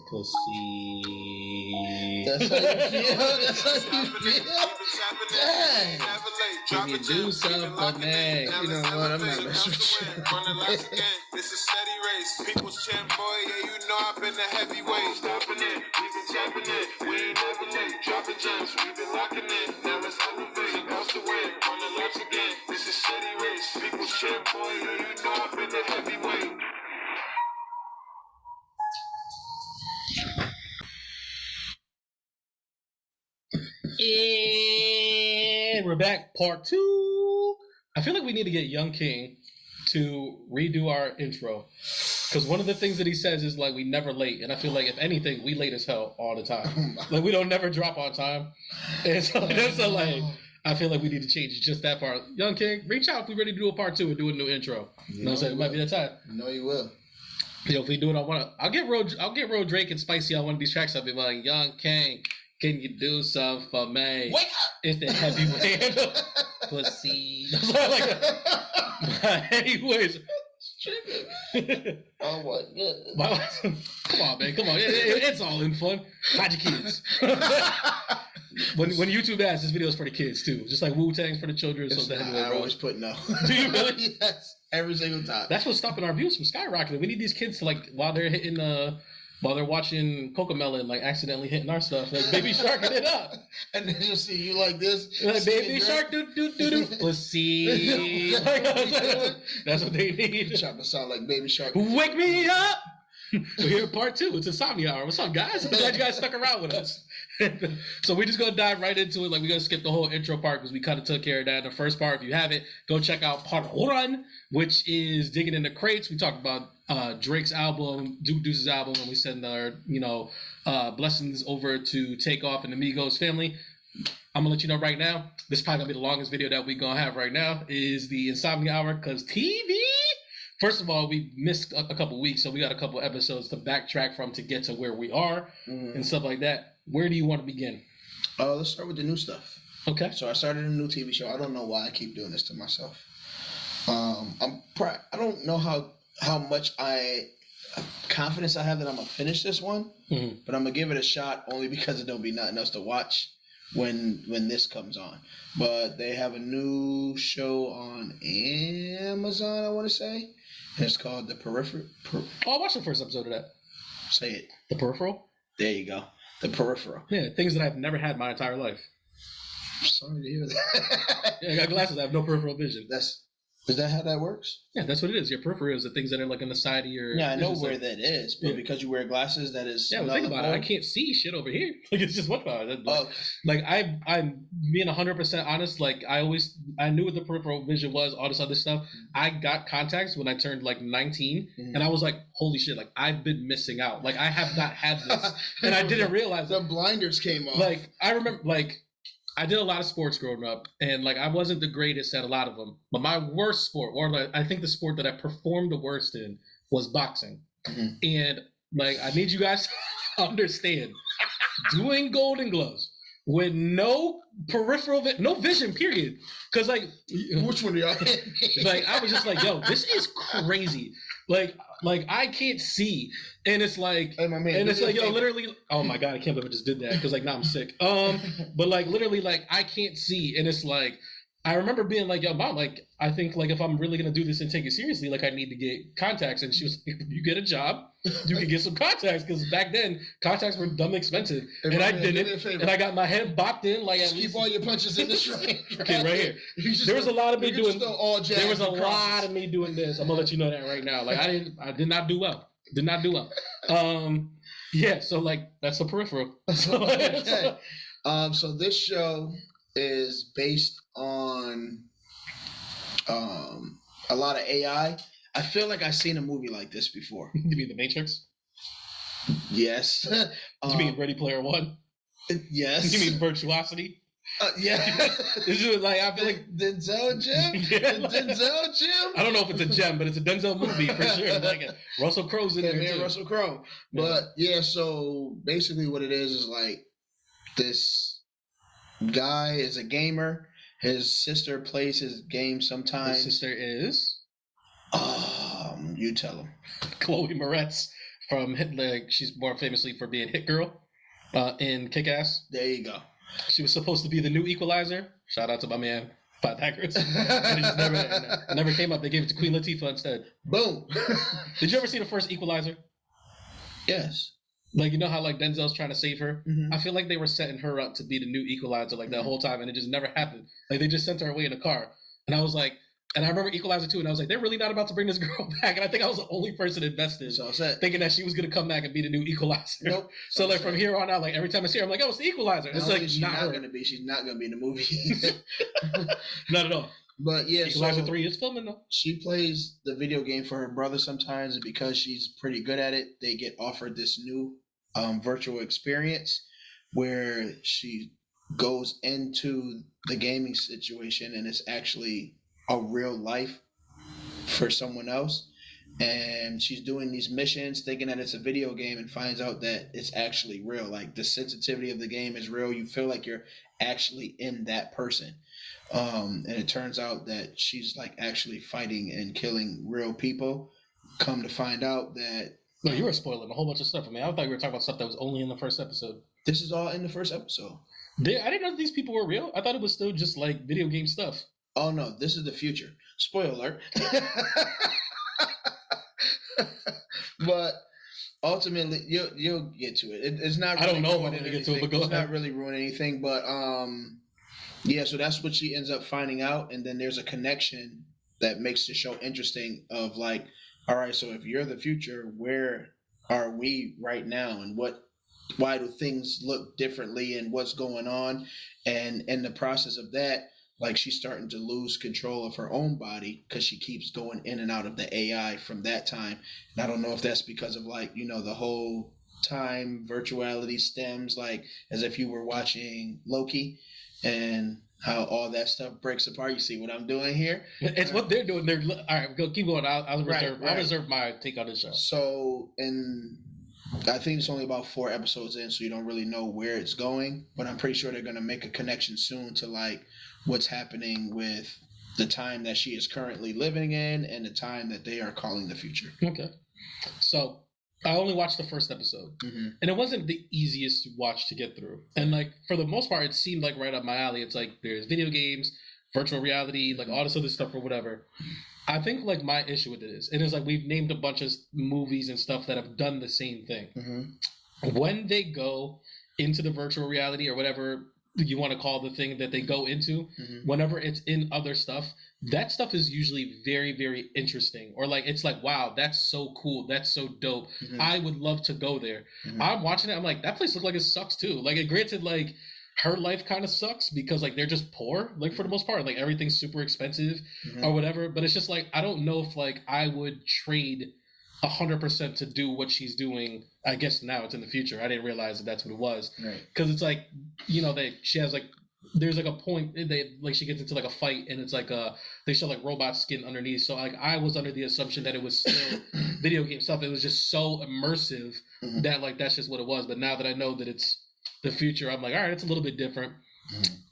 Pussy. That's how you feel. That's how you feel. Dang. Can you do something for me? You know what? I'm not messing with you. It's a steady race. People's champ, boy. Yeah, you know I've been the heavyweight. Stopping it. We've been tapping it. We ain't never late. Dropping gems. We've been locking in. Now let's elevate. Else to win. Running laps again. It's a steady race. People's champ, boy. Yeah, you know I've been the heavyweight. And we're back, part 2. I feel like we need to get Young King to redo our intro, because one of the things that he says is like we never late, and I feel like if anything we late as hell all the time. Like we don't never drop on time, and so like I feel like we need to change just that part. Young King, reach out if we're ready to do a part 2 and do a new intro. You know what I'm saying? It might be that time. No, you will. You know, if we do it on one, I'll get Road Drake and Spicy on one of these tracks. I'll be like, Young King, can you do something for me? Wake up! It's the heavyweight pussy. Anyways. Oh my goodness. Come on, man. Come on. It's all in fun. Hide your kids. when YouTube asks, this video is for the kids too. Just like Wu-Tang's for the children. So I always put no. Do you really? Yes. Every single time. That's what's stopping our views from skyrocketing. We need these kids to like while they're watching Cocomelon, like accidentally hitting our stuff, like Baby Sharking it up, and then you see you like this, like Baby Shark, do pussy. That's what they need. Trying to sound like Baby Shark. Wake me up. We're here, part 2. It's Insomnia Hour. What's up, guys? I'm glad you guys stuck around with us. So we're just gonna dive right into it. Like we're gonna skip the whole intro part because we kind of took care of that in the first part. If you haven't, go check out part 1, which is digging into crates. We talked about Drake's album, Duke Deuce's album, and we send our blessings over to Takeoff and the Migos family. I'm gonna let you know right now. This is probably gonna be the longest video that we're gonna have right now. Is the Insomnia Hour because TV. First of all, we missed a couple weeks, so we got a couple episodes to backtrack from to get to where we are and stuff like that. Where do you want to begin? Let's start with the new stuff. Okay. So I started a new TV show. I don't know why I keep doing this to myself. I don't know how much confidence I have that I'm gonna finish this one, but I'm gonna give it a shot only because there'll be nothing else to watch when this comes on. But they have a new show on Amazon, I want to say. And it's called The Peripheral. I watched the first episode of that. Say it. The Peripheral? There you go. The Peripheral. Yeah, things that I've never had my entire life. Sorry to hear that. Yeah, I got glasses. I have no peripheral vision. Is that how that works? Yeah, that's what it is. Your peripheral is the things that are like on the side of your... Yeah, I know where that is, but because you wear glasses, that is... Yeah, well, think about it. I can't see shit over here. Like, it's just what about it? Oh. Like, I'm being 100% honest. Like, I knew what the peripheral vision was, all this other stuff. I got contacts when I turned, like, 19, and I was like, holy shit, like, I've been missing out. Like, I have not had this. And I didn't realize... The blinders came off. Like, I remember, like... I did a lot of sports growing up, and like I wasn't the greatest at a lot of them. But my worst sport, or like, I think the sport that I performed the worst in, was boxing. And like I need you guys to understand, doing Golden Gloves with no peripheral, no vision, period. Because like, which one do y'all? Like I was just like, yo, this is crazy. Like I can't see, and it's like, hey, my man, and it's like, yo, literally, oh my god, I can't believe I just did that because like now I'm sick. But like literally, like I can't see, and it's like, I remember being like, yo, mom, like I think like if I'm really gonna do this and take it seriously, like I need to get contacts, and she was like, if you get a job, you can get some contacts because back then contacts were dumb expensive, and I didn't, and I got my head bopped in like just keep all your punches in this right. Okay, right here. There was a lot of me doing. There was a lot of me doing this. I'm gonna let you know that right now. Like I did not do well. Did not do well. Yeah. So like that's the peripheral. Okay. So this show is based on a lot of AI. I feel like I've seen a movie like this before. You mean The Matrix? Yes. You mean Ready Player One? Yes. You mean Virtuosity? Yeah. This is like I feel like Denzel Gem. Yeah, Denzel Gem. I don't know if it's a gem, but it's a Denzel movie for sure. Like Russell Crowe's in there too. Russell Crowe. But yeah, so basically what it is like this guy is a gamer. His sister plays his game sometimes. His sister is You tell him. Chloe Moretz from Hitler. She's more famously for being Hit Girl in Kick-Ass. There you go. She was supposed to be the new Equalizer. Shout out to my man, Pythagoras. And it just never came up. They gave it to Queen Latifah instead. Boom. Did you ever see the first Equalizer? Yes. Like, you know how like Denzel's trying to save her? Mm-hmm. I feel like they were setting her up to be the new Equalizer like that whole time, and it just never happened. Like, they just sent her away in a car. And I was like, and I remember Equalizer 2, and I was like, they're really not about to bring this girl back. And I think I was the only person invested, So set. thinking that she was going to come back and be the new Equalizer. Nope. So like from here on out, like every time I see her, I'm like, oh, it's the Equalizer. It's like she's not her. gonna be. She's not gonna be in the movie. Not at all. But yeah, Equalizer so 3 is filming though. she plays the video game for her brother sometimes, and because she's pretty good at it, they get offered this new virtual experience where she goes into the gaming situation, and it's actually a real life for someone else. And she's doing these missions thinking that it's a video game, and finds out that it's actually real. Like, the sensitivity of the game is real. You feel like you're actually in that person. And it turns out that she's like actually fighting and killing real people. Come to find out that No, you were spoiling a whole bunch of stuff. I mean, I thought you were talking about stuff that was only in the first episode. this is all in the first episode. I didn't know these people were real. I thought it was still just like video game stuff. Oh no, this is the future. Spoiler alert. But ultimately, you'll get to it. It's not. Really I don't know when ruining to get to it, but anything. go It's ahead. not really ruining anything, but yeah. So that's what she ends up finding out, and then there's a connection that makes the show interesting. Of like, all right, so if you're the future, where are we right now, and why do things look differently, and what's going on, and in the process of that, like, she's starting to lose control of her own body because she keeps going in and out of the AI from that time. And I don't know if that's because of like, the whole time virtuality stems, like as if you were watching Loki and how all that stuff breaks apart. You see what I'm doing here? It's what they're doing. All right, keep going. I'll reserve. Right. I'll reserve my take on this show. So, I think it's only about 4 episodes in, so you don't really know where it's going. But I'm pretty sure they're going to make a connection soon to like what's happening with the time that she is currently living in and the time that they are calling the future. Okay. So I only watched the first episode, and it wasn't the easiest watch to get through. And like for the most part, it seemed like right up my alley. It's like there's video games, virtual reality, like all this other stuff or whatever. I think like my issue with it is like we've named a bunch of movies and stuff that have done the same thing. When they go into the virtual reality or whatever you want to call the thing that they go into, whenever it's in other stuff, that stuff is usually very, very interesting. Or like it's like, wow, that's so cool, that's so dope. I would love to go there. I'm watching it, I'm like, that place looks like it sucks too. Like, granted, like her life kind of sucks because like they're just poor, like for the most part, like everything's super expensive or whatever. But it's just like I don't know if like I would trade 100% to do what she's doing. I guess now it's in the future. I didn't realize that that's what it was. Right. Because it's like, she has like, there's like a point like she gets into like a fight and it's like they show like robot skin underneath. So like I was under the assumption that it was still video game stuff. It was just so immersive that like that's just what it was. But now that I know that it's the future, I'm like, all right, it's a little bit different.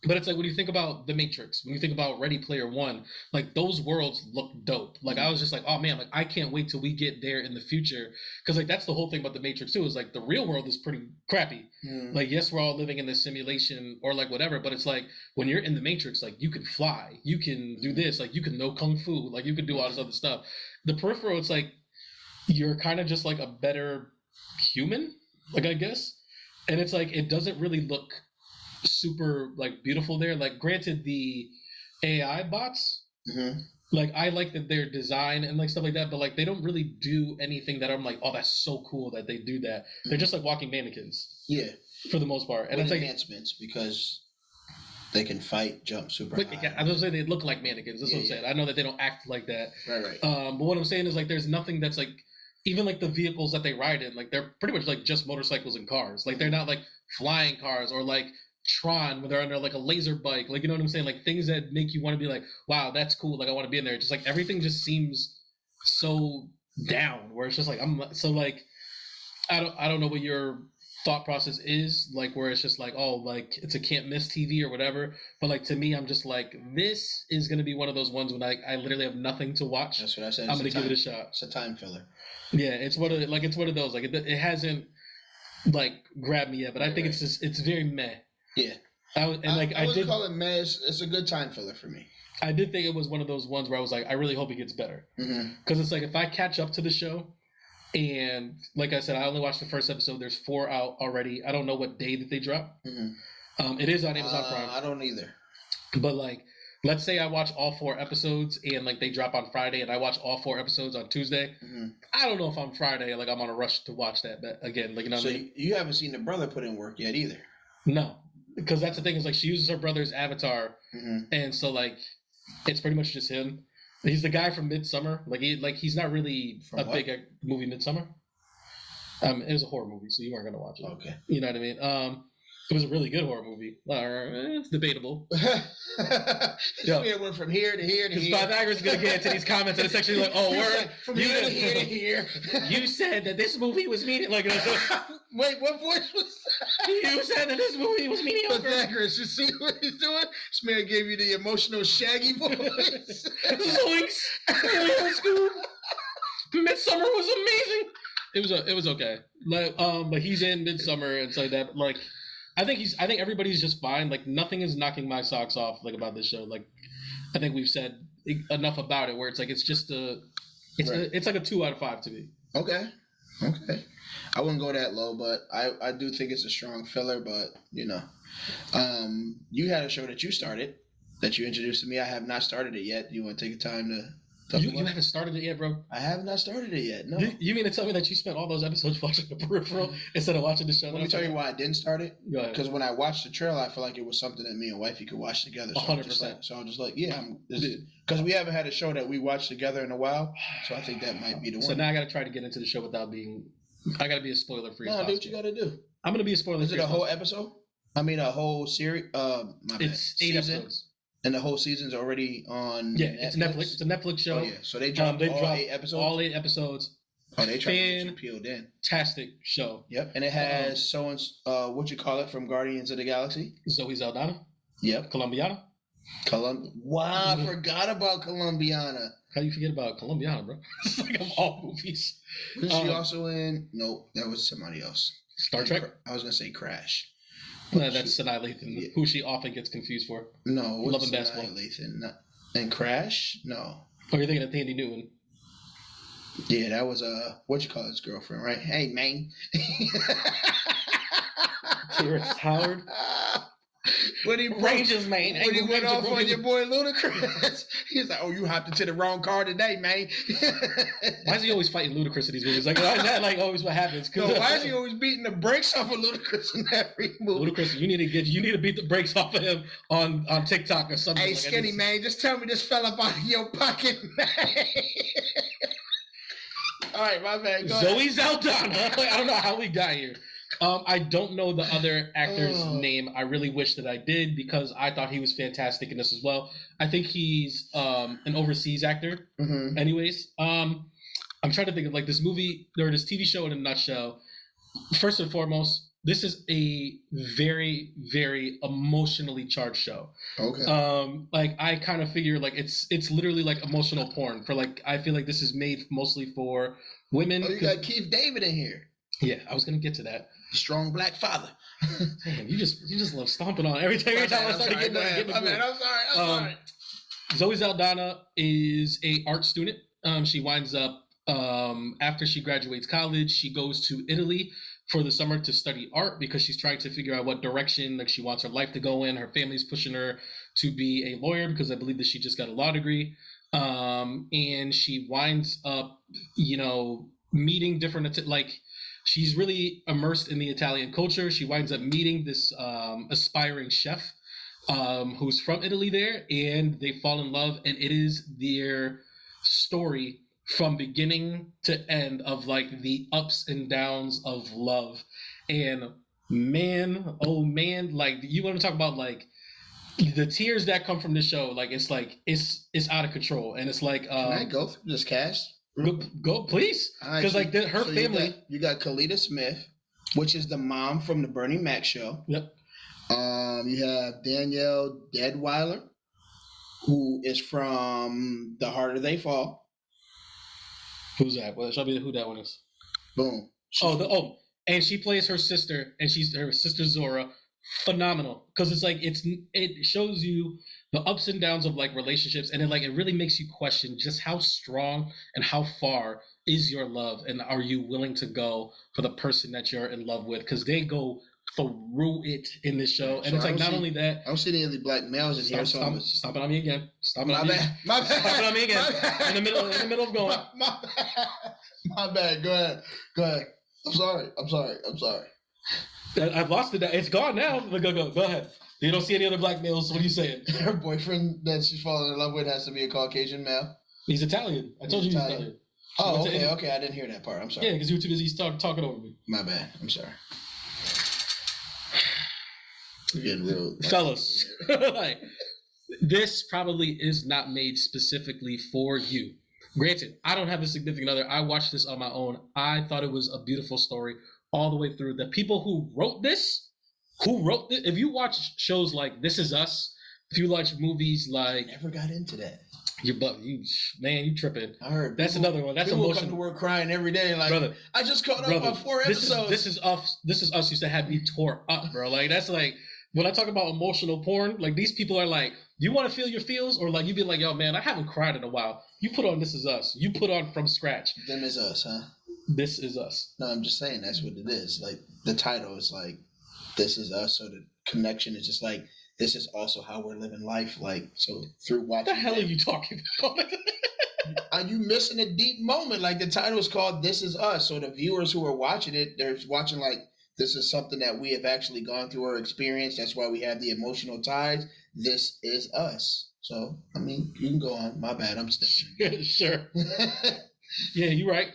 But it's like when you think about The Matrix, when you think about Ready Player One, like those worlds look dope. Like I was just like, oh man, like I can't wait till we get there in the future, because like that's the whole thing about The Matrix too. Is like the real world is pretty crappy. Like yes, we're all living in this simulation or like whatever, but it's like when you're in The Matrix, like you can fly, you can do this, like you can know kung fu, like you can do all this other stuff. The Peripheral, it's like you're kind of just like a better human, like I guess, and it's like it doesn't really look super like beautiful there. Like granted, the AI bots, like I like that their design and like stuff like that, but like they don't really do anything that I'm like, oh, that's so cool that they do that. They're just like walking mannequins. Yeah. For the most part. And with it's like enhancements because they can fight, jump super high. Yeah, I was gonna say they look like mannequins. That's what I'm saying. I know that they don't act like that. Right. But what I'm saying is like there's nothing that's like, even like the vehicles that they ride in, like they're pretty much like just motorcycles and cars. Like they're not like flying cars or like Tron when they're under like a laser bike, like you know what I'm saying, like things that make you want to be like, wow, that's cool, like I want to be in there. Just like everything just seems so down, where it's just like I'm so like I don't know what your thought process is, like where it's just like, oh, like it's a can't miss TV or whatever. But like to me, I'm just like, this is gonna be one of those ones when I literally have nothing to watch. That's what I said. I'm gonna give it a shot. It's a time filler. Yeah, it's one of those. Like it hasn't like grabbed me yet, but I think it's very meh. Yeah. I would call it meh. It's a good time filler for me. I did think it was one of those ones where I was like, I really hope it gets better. Because it's like, if I catch up to the show, and like I said, I only watched the first episode. There's 4 out already. I don't know what day that they drop. It is on Amazon Prime. I don't either. But like, let's say I watch all 4 episodes and like they drop on Friday, and I watch all 4 episodes on Tuesday. I don't know if on Friday, like I'm on a rush to watch that again. Like, you know what I mean? You haven't seen the brother put in work yet either. No, because that's the thing, is like she uses her brother's avatar, and so like it's pretty much just him. He's the guy from Midsummer. He's not really big movie. Midsummer. It was a horror movie, so you weren't gonna watch it. Okay. You know what I mean? It was a really good horror movie. It's debatable. It went from here to here to here. Pythagoras is gonna get into these comments, and it's actually like, oh, word. From here to here to here. You said that this movie was mediocre. Wait, what voice was that? You said that this movie was mediocre. Pythagoras, you see what he's doing? This man gave you the emotional Shaggy voice. Zoinks! Midsummer was amazing. It was okay. Like, but he's in Midsummer and so like that. Like, I think everybody's just fine. Like, nothing is knocking my socks off like about this show. Like, I think we've said enough about it where it's like it's just it's like a 2 out of 5 to me. Okay. I wouldn't go that low, but I do think it's a strong filler. But you know, you had a show that you started that you introduced to me. I have not started it yet. You want to take the time to? You haven't started it yet, bro? I have not started it yet, no. You mean to tell me that you spent all those episodes watching the Peripheral instead of watching the show? Let me tell you why I didn't start it. Because when I watched the trailer, I felt like it was something that me and wifey could watch together. So 100%. I was just like, yeah. Because we haven't had a show that we watched together in a while, so I think that might be the one. So now I got to try to get into the show without being... I got to be as spoiler-free as possible. Do what you got to do. I'm going to be as spoiler-free. Is it a whole episode? I mean, a whole series? It's 8 episodes. And the whole season's already on Netflix? It's Netflix. It's a Netflix show. Oh, yeah. So they dropped all 8 episodes? All 8 episodes. Oh, they tried to get you peeled in. Fantastic show. Yep. And it has what you call it from Guardians of the Galaxy? Zoe Saldana. Yep. Colombiana. Wow, I forgot about Colombiana. How do you forget about Colombiana, bro? It's like of all movies. Was she also in... Nope, that was somebody else. Star Trek? I was going to say Crash. That's Sanaa Lathan, who she often gets confused for. No, what's Sanaa Basketball? Lathan? And Crash? No. Oh, you're thinking of Tandy Newton. Yeah, that was what you call his girlfriend, right? Hey, man. Terrence Howard. When he Rangers, man. When he went off on your boy Ludacris, he's like, "Oh, you hopped into the wrong car today, man." Why is he always fighting Ludacris in these movies? Like, why is that like always what happens? No, why is he always beating the brakes off of Ludacris in every movie? Ludacris, you need to beat the brakes off of him on TikTok or something. Hey, like skinny man, just tell me this fell up out of your pocket, man. All right, my bad. Go Zoe Saldana. I don't know how we got here. I don't know the other actor's name. I really wish that I did because I thought he was fantastic in this as well. I think he's an overseas actor. Mm-hmm. Anyways, I'm trying to think of like this movie or this TV show in a nutshell. First and foremost, this is a very, very emotionally charged show. Okay. Like I kind of figure like it's literally like emotional porn for like I feel like this is made mostly for women. Oh, you got Keith David in here. Yeah, I was gonna get to that. Strong black father. Damn, you just love stomping on every time I start getting I'm sorry. Zoe Saldana is a art student. She winds up after she graduates college, she goes to Italy for the summer to study art because she's trying to figure out what direction like she wants her life to go in. Her family's pushing her to be a lawyer because I believe that she just got a law degree. And she winds up, meeting different she's really immersed in the Italian culture. She winds up meeting this aspiring chef who's from Italy there, and they fall in love, and it is their story from beginning to end of like the ups and downs of love. And man, oh man, like you want to talk about like the tears that come from this show, it's out of control. And it's like can I go through this cast? Go please, because her family. You got Kalita Smith. which is the mom from the Bernie Mac show. Yep. You have Danielle Deadweiler, who is from The Harder They Fall. Who's that? Well, show me who that one is. Boom. And she plays her sister, and she's her sister Zora. Phenomenal, because it's like it shows you the ups and downs of like relationships, and it really makes you question just how strong and how far is your love, and are you willing to go for the person that you're in love with? Because they go through it in this show, and it's like not only that. I don't see any of the black males in here. Stop it on me again. Stop it on me. My bad. Stop it on me again. In the middle of going. My bad. Go ahead. I'm sorry. I've lost it. It's gone now. Go ahead. You don't see any other black males. What are you saying? Her boyfriend that she's falling in love with has to be a Caucasian male. He's Italian. I told you he's Italian. Oh, okay. I didn't hear that part. I'm sorry. Yeah, because you were too busy talking over me. My bad. I'm sorry. We're getting real. Fellas, like, this probably is not made specifically for you. Granted, I don't have a significant other. I watched this on my own. I thought it was a beautiful story all the way through. The people who wrote this, if you watch shows like This Is Us, if you watch movies like... I never got into that. You tripping. I heard. That's another one. That's people emotional. Come to work crying every day. Like, brother, I just caught up on 4 episodes. This is Us used to have me tore up, bro. Like, that's like... When I talk about emotional porn, like, these people are like, you want to feel your feels? Or like, you be like, yo, man, I haven't cried in a while. You put on This Is Us. You put on From Scratch. Them Is Us, huh? This Is Us. No, I'm just saying that's what it is. Like, the title is like, This Is Us. So the connection is just like, this is also how we're living life. Like, so through watching. What the hell are you talking about? Are you missing a deep moment? Like, the title is called This Is Us. So the viewers who are watching it, they're watching like, this is something that we have actually gone through or experienced. That's why we have the emotional ties. This is us. So, I mean, you can go on. My bad. I'm stepping. Sure. Yeah, you're right.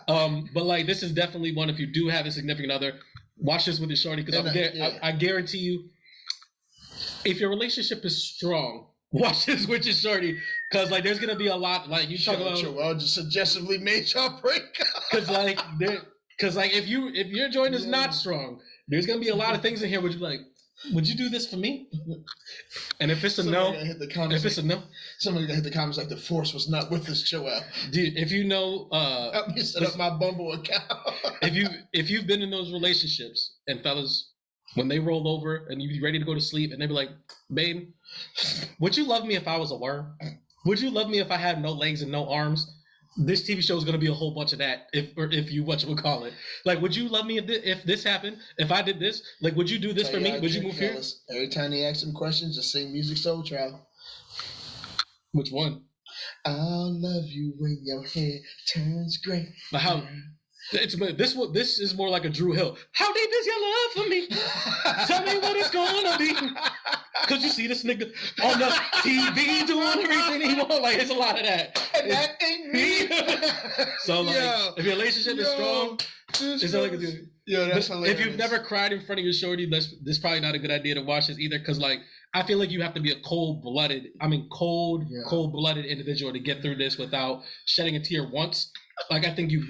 But like, this is definitely one. If you do have a significant other, watch this with your shorty, because I guarantee you, if your relationship is strong, watch this with your shorty, because like there's gonna be a lot like you talk about. Well, just suggestively made y'all break up. Because like if your joint is not strong, there's gonna be a lot of things in here where you're like, would you do this for me? And if it's a no, somebody gonna hit the comments like the force was not with us, Joel. Dude, if you know, help me set up my Bumble account. if you've been in those relationships, and fellas, when they roll over and you be ready to go to sleep, and they be like, babe, would you love me if I was a worm? Would you love me if I had no legs and no arms? This TV show is going to be a whole bunch of that. If you call it, like, would you love me if this happened? If I did this, like, would you do this for me? Would you move here? Every time they ask them questions, just sing Music Soul Child. Which one? I'll love you when your hair turns gray. But how? This is more like a Drew Hill. How deep is your love for me? Tell me what it's gonna be. Cause you see this nigga on the TV doing everything he wants. Like, it's a lot of that. And that ain't me. So like, if your relationship is strong, it's not like a dude. Yo, that's hilarious. If you've never cried in front of your shorty, this is probably not a good idea to watch this either. Cause like, I feel like you have to be a cold-blooded individual to get through this without shedding a tear once. Like, I think you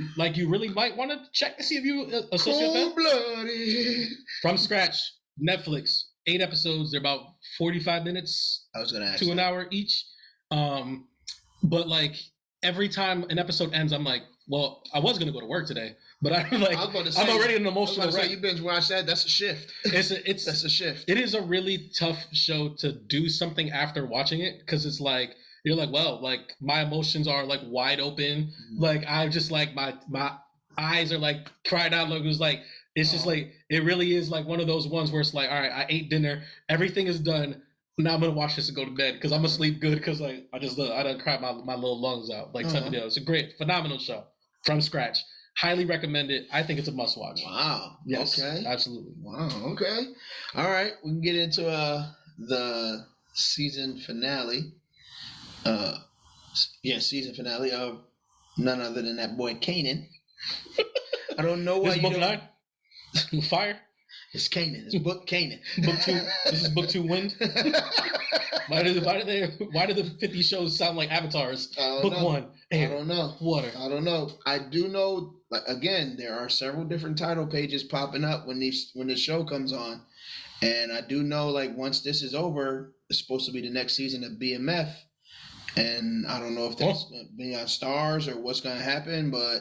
really might want to check to see if you a sociopath. Cold-blooded. From Scratch, Netflix, 8 episodes. They're about 45 minutes. I was gonna ask to an hour each. But like every time an episode ends, I'm like, well, I was gonna go to work today, but I'm like, I'm already in an emotional wreck. You binge watch that? That's a shift. That's a shift. It is a really tough show to do something after watching it, because it's like you're like, well, like my emotions are like wide open. Mm-hmm. Like I'm just like my eyes are like cried out. Like it was like it's just like it really is like one of those ones where it's like, all right, I ate dinner, everything is done. Now I'm gonna watch this and go to bed because I'm gonna sleep good because like I done cried my little lungs out like something else. It's a great, phenomenal show From Scratch. Highly recommend it. I think it's a must watch. Wow. Yes. Okay. Absolutely. Wow. Okay. All right. We can get into the season finale. Season finale of none other than that boy Kanaan. I don't know why this book 9. Fire. It's Kanaan. It's book Kanaan. Book 2. This is book 2 Wind. Why do the 50 shows sound like avatars? Book know. 1, air, I don't know. water. I don't know. I do know. Like, again, there are several different title pages popping up when the show comes on, and I do know like once this is over, it's supposed to be the next season of BMF, and I don't know if that's going to be on Stars or what's going to happen, but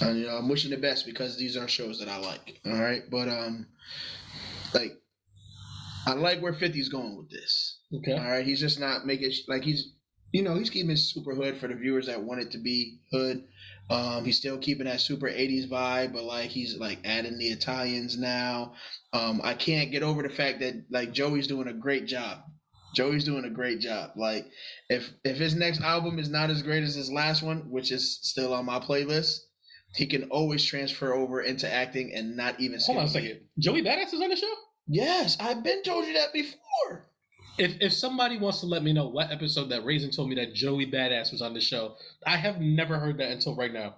I'm wishing the best because these are shows that I like. All right, but like I like where 50's going with this. Okay. All right, he's just not making like he's keeping it super hood for the viewers that want it to be hood. He's still keeping that super 80s vibe, but like he's like adding the Italians now. I can't get over the fact that like Joey's doing a great job. Joey's doing a great job. Like if his next album is not as great as his last one, which is still on my playlist, he can always transfer over into acting and not even Hold on a second. Joey Badass is on the show? Yes, I've been told you that before. If somebody wants to let me know what episode that Raisin told me that Joey Badass was on the show, I have never heard that until right now.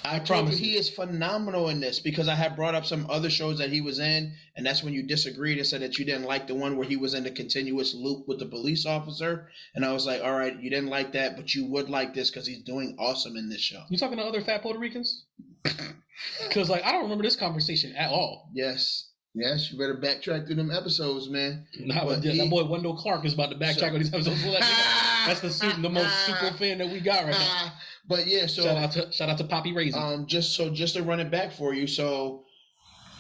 I promise he is phenomenal in this because I had brought up some other shows that he was in, and that's when you disagreed and said that you didn't like the one where he was in the continuous loop with the police officer. And I was like, all right, you didn't like that, but you would like this because he's doing awesome in this show. You talking to other fat Puerto Ricans? Because like I don't remember this conversation at all. Yes, you better backtrack through them episodes, man. Nah, but that boy Wendell Clark is about to backtrack on these episodes. That's the most super fan that we got right now. But yeah, so shout out to Poppy Raisin. Just to run it back for you. So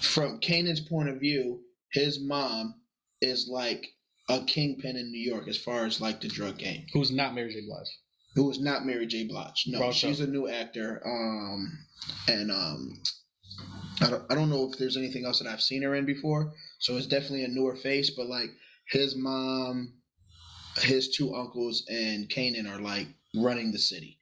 from Kanan's point of view, his mom is like a kingpin in New York as far as like the drug game. Who's not Mary J. Blige? Who is not Mary J. Blige? No, she's a new actor. I don't know if there's anything else that I've seen her in before. So it's definitely a newer face. But like his mom, his two uncles, and Kanaan are like running the city.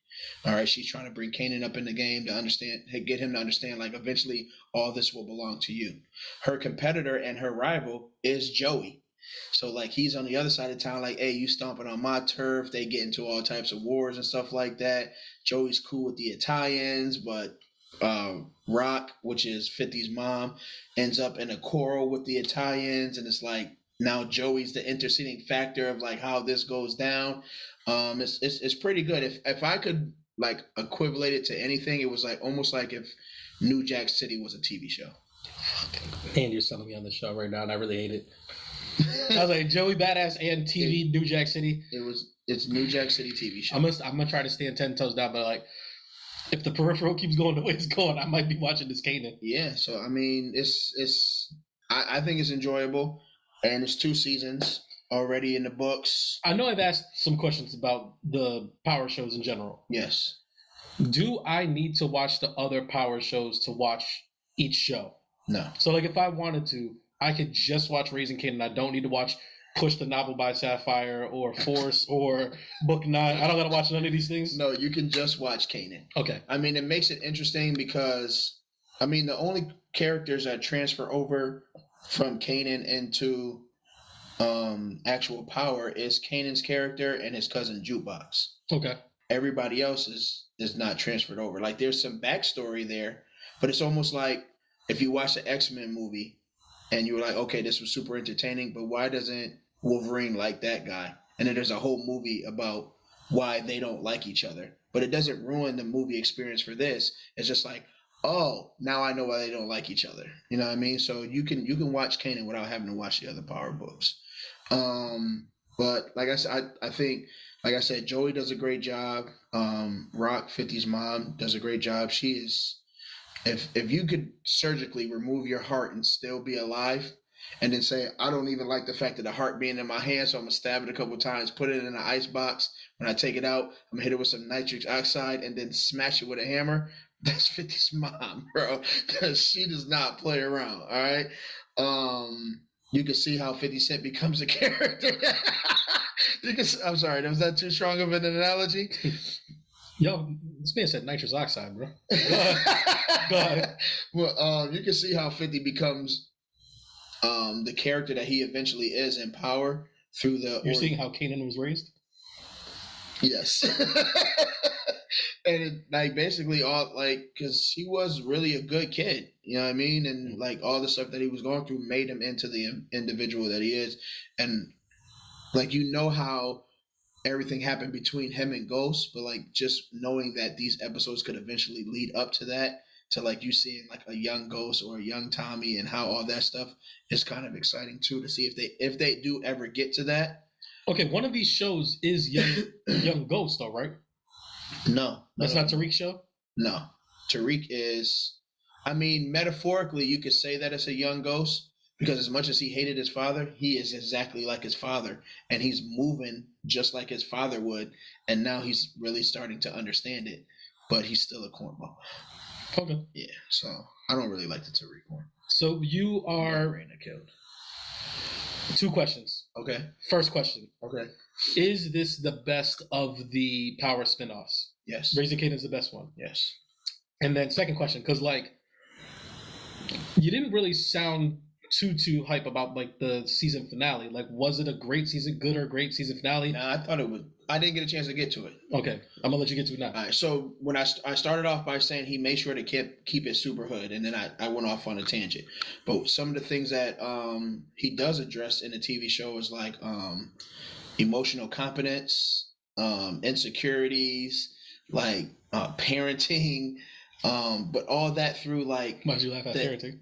All right, she's trying to bring Kanaan up in the game to get him to understand, like, eventually all this will belong to you. Her competitor and her rival is Joey. So, like, he's on the other side of town, like, hey, you stomping on my turf. They get into all types of wars and stuff like that. Joey's cool with the Italians, but Rock, which is 50's mom, ends up in a quarrel with the Italians, and it's like, now Joey's the interceding factor of, like, how this goes down. It's pretty good. If I could like equivalent it to anything, it was like almost like if New Jack City was a TV show. And you're selling me on the show right now, and I really hate it. I was like Joey Badass and TV New Jack City. It's New Jack City TV show. I'm gonna try to stand 10 toes down, but like if the Peripheral keeps going the way it's going, I might be watching this Kanaan. Yeah. So I mean, I think it's enjoyable, and it's 2 seasons already in the books. I know I've asked some questions about the power shows in general. Yes. Do I need to watch the other power shows to watch each show? No. So, like, if I wanted to, I could just watch Raising Kanaan. I don't need to watch Push the Novel by Sapphire or Force or Book 9. I don't got to watch none of these things? No, you can just watch Kanaan. Okay. I mean, it makes it interesting because, I mean, the only characters that transfer over from Kanaan into actual power is Kanaan's character and his cousin Jukebox. Okay. Everybody else is not transferred over. Like there's some backstory there, but it's almost like if you watch the X-Men movie and you were like, okay, this was super entertaining, but why doesn't Wolverine like that guy? And then there's a whole movie about why they don't like each other. But it doesn't ruin the movie experience for this. It's just like, oh, now I know why they don't like each other. You know what I mean? So you can watch Kanaan without having to watch the other Power books. But like I said, I think, like I said, Joey does a great job. Rock 50's mom does a great job. She is, if you could surgically remove your heart and still be alive, and then say, I don't even like the fact of the heart being in my hand, so I'm gonna stab it a couple times, put it in an ice box. When I take it out, I'm gonna hit it with some nitric oxide and then smash it with a hammer. That's 50's mom, bro, because she does not play around. All right. You can see how 50 Cent becomes a character. I'm sorry, was that too strong of an analogy? Yo, this man said nitrous oxide, bro. Go ahead. Well, you can see how 50 becomes the character that he eventually is in Power through the. You're seeing how Kanaan was raised? Yes. And it, like basically all like because he was really a good kid, you know what I mean, and like all the stuff that he was going through made him into the individual that he is. And Like, you know how everything happened between him and Ghost, but like just knowing that these episodes could eventually lead up to that, to like you seeing like a young Ghost or a young Tommy and how all that stuff is kind of exciting too, to see if they do ever get to that. Okay, one of these shows is young Ghost, though, right? No, That's not Tariq's show. No, Tariq is. I mean, metaphorically, you could say that it's a young Ghost, because as much as he hated his father, he is exactly like his father, and he's moving just like his father would, and now he's really starting to understand it, but he's still a cornball. Okay. Yeah, so I don't really like the Tariq one. So you are Raina killed. 2 questions. Okay. First question. Okay. Is this the best of the Power spinoffs? Yes. Raising Kanan's the best one. Yes. And then second question, because like you didn't really sound too hype about like the season finale. Like, was it a great season, good or great season finale? Nah, I thought it was. I didn't get a chance to get to it. Okay, I'm gonna let you get to it now. All right. So when I started off by saying he made sure to keep it super hood, and then I went off on a tangent. But some of the things that he does address in the TV show is like emotional competence, insecurities, like parenting, but all that through like. Why'd you laugh at parenting?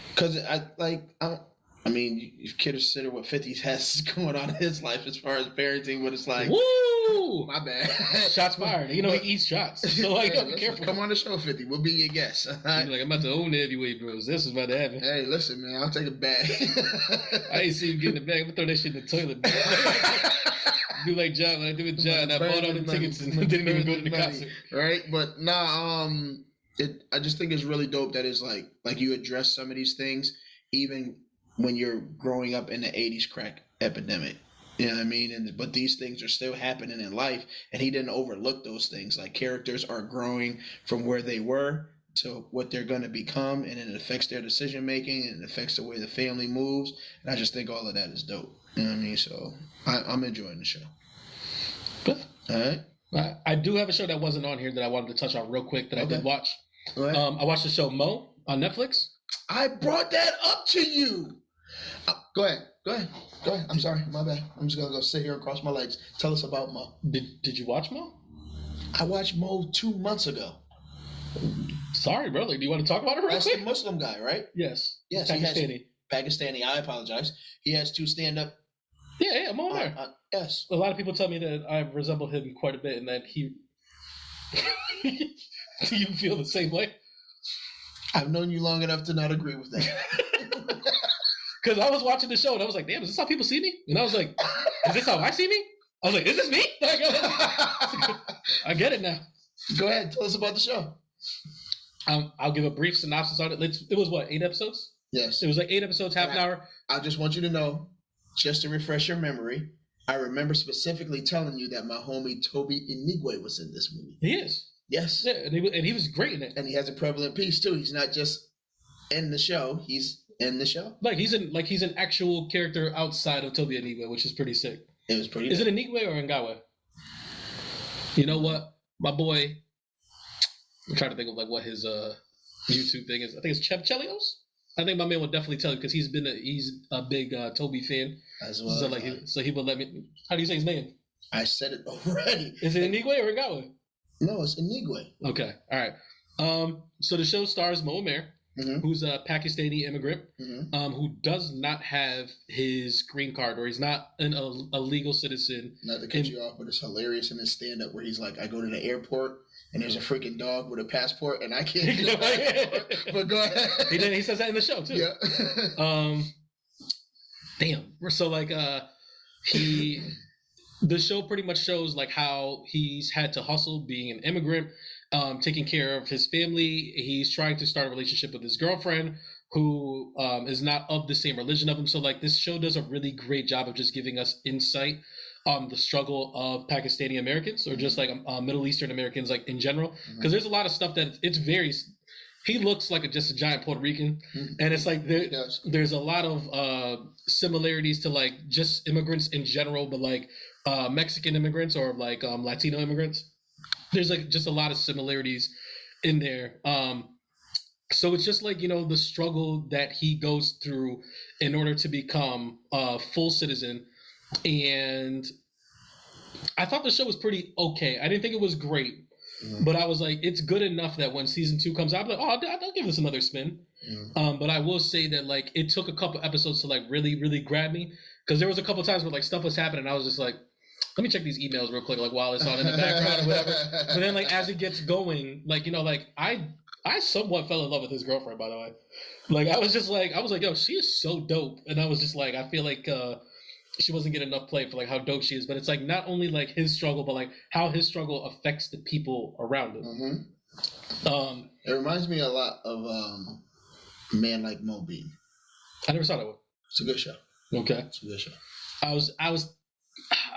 Because I mean, you consider what 50 has going on in his life as far as parenting, but it's like, woo, my bad. Shots fired. You know he eats shots, so like, be careful. Come on the show, 50. We'll be your guest. Like, I'm about to own the heavyweight bros. This is about to happen. Hey, listen, man, I'll take a bag. I ain't see him get in the bag. I'm gonna throw that shit in the toilet. Do like John when I do with John. I bought all the tickets and didn't even go to the concert. Right, but nah, I just think it's really dope that it's like you address some of these things even when you're growing up in the 80s crack epidemic. You know what I mean? But these things are still happening in life, and he didn't overlook those things. Like, characters are growing from where they were to what they're going to become, and it affects their decision making, and it affects the way the family moves. And I just think all of that is dope. You know what I mean? So I'm enjoying the show. Good. All right. I do have a show that wasn't on here that I wanted to touch on real quick that I did watch. I watched the show Mo on Netflix. I brought that up to you. Go ahead. I'm sorry. My bad. I'm just going to go sit here and cross my legs. Tell us about Mo. Did you watch Mo? I watched Mo 2 months ago. Sorry, brother. Do you want to talk about it real quick? That's the Muslim guy, right? Yes. Yes. Pakistani. I apologize. He has 2 stand-up. Yeah, Mo there. Yes. A lot of people tell me that I resemble him quite a bit and that he... Do you feel the same way? I've known you long enough to not agree with that. Because I was watching the show and I was like, damn, is this how people see me? And I was like, is this how I see me? I was like, is this me? I get it now. Go ahead. Tell us about the show. I'll give a brief synopsis on it. It was what, 8 episodes? Yes. It was like 8 episodes, half an hour. I just want you to know, just to refresh your memory, I remember specifically telling you that my homie Toby Inigwe was in this movie. He is. Yes. Yeah, and he was great in it. And he has a prevalent piece too. He's not just in the show. He's in the show. He's an actual character outside of Toby Inigwe, which is pretty sick. It was pretty. Is it Inigwe or Ngawe? You know what, my boy? I'm trying to think of like what his YouTube thing is. I think it's Chelios. I think my man would definitely tell you because he's a big Toby fan. As well. So he would let me. How do you say his name? I said it already. Is it Inigwe or Ngawe? No, it's Inigwe. Okay, all right. So the show stars Mo Amer, who's a Pakistani immigrant, who does not have his green card, or he's not a legal citizen. Not to cut you off, but it's hilarious in his stand-up where he's like, I go to the airport and there's a freaking dog with a passport and I can't get a passport. But go ahead. He says that in the show too. Yeah. Damn. So like the show pretty much shows like how he's had to hustle being an immigrant, taking care of his family. He's trying to start a relationship with his girlfriend who is not of the same religion of him. So like this show does a really great job of just giving us insight on the struggle of Pakistani Americans or just like Middle Eastern Americans like in general. Because there's a lot of stuff that it's very... He looks like just a giant Puerto Rican, and it's like there's a lot of similarities to like just immigrants in general, but like Mexican immigrants or like Latino immigrants. There's like just a lot of similarities in there. So it's just like, the struggle that he goes through in order to become a full citizen and I thought the show was pretty okay. I didn't think it was great, but I was like, it's good enough that when season 2 comes out, I'm like, oh, I'll give this another spin. But I will say that like it took a couple episodes to like really, really grab me, because there was a couple times where like stuff was happening, and I was just like, let me check these emails real quick, like while it's on in the background or whatever. But then like as it gets going, like like I somewhat fell in love with his girlfriend, by the way. Like I was like, yo, she is so dope, and I was just like, I feel like she wasn't getting enough play for like how dope she is. But it's like not only like his struggle, but like how his struggle affects the people around him. It reminds me a lot of Man Like Moby. I never saw that one. It's a good show. Okay, it's a good show.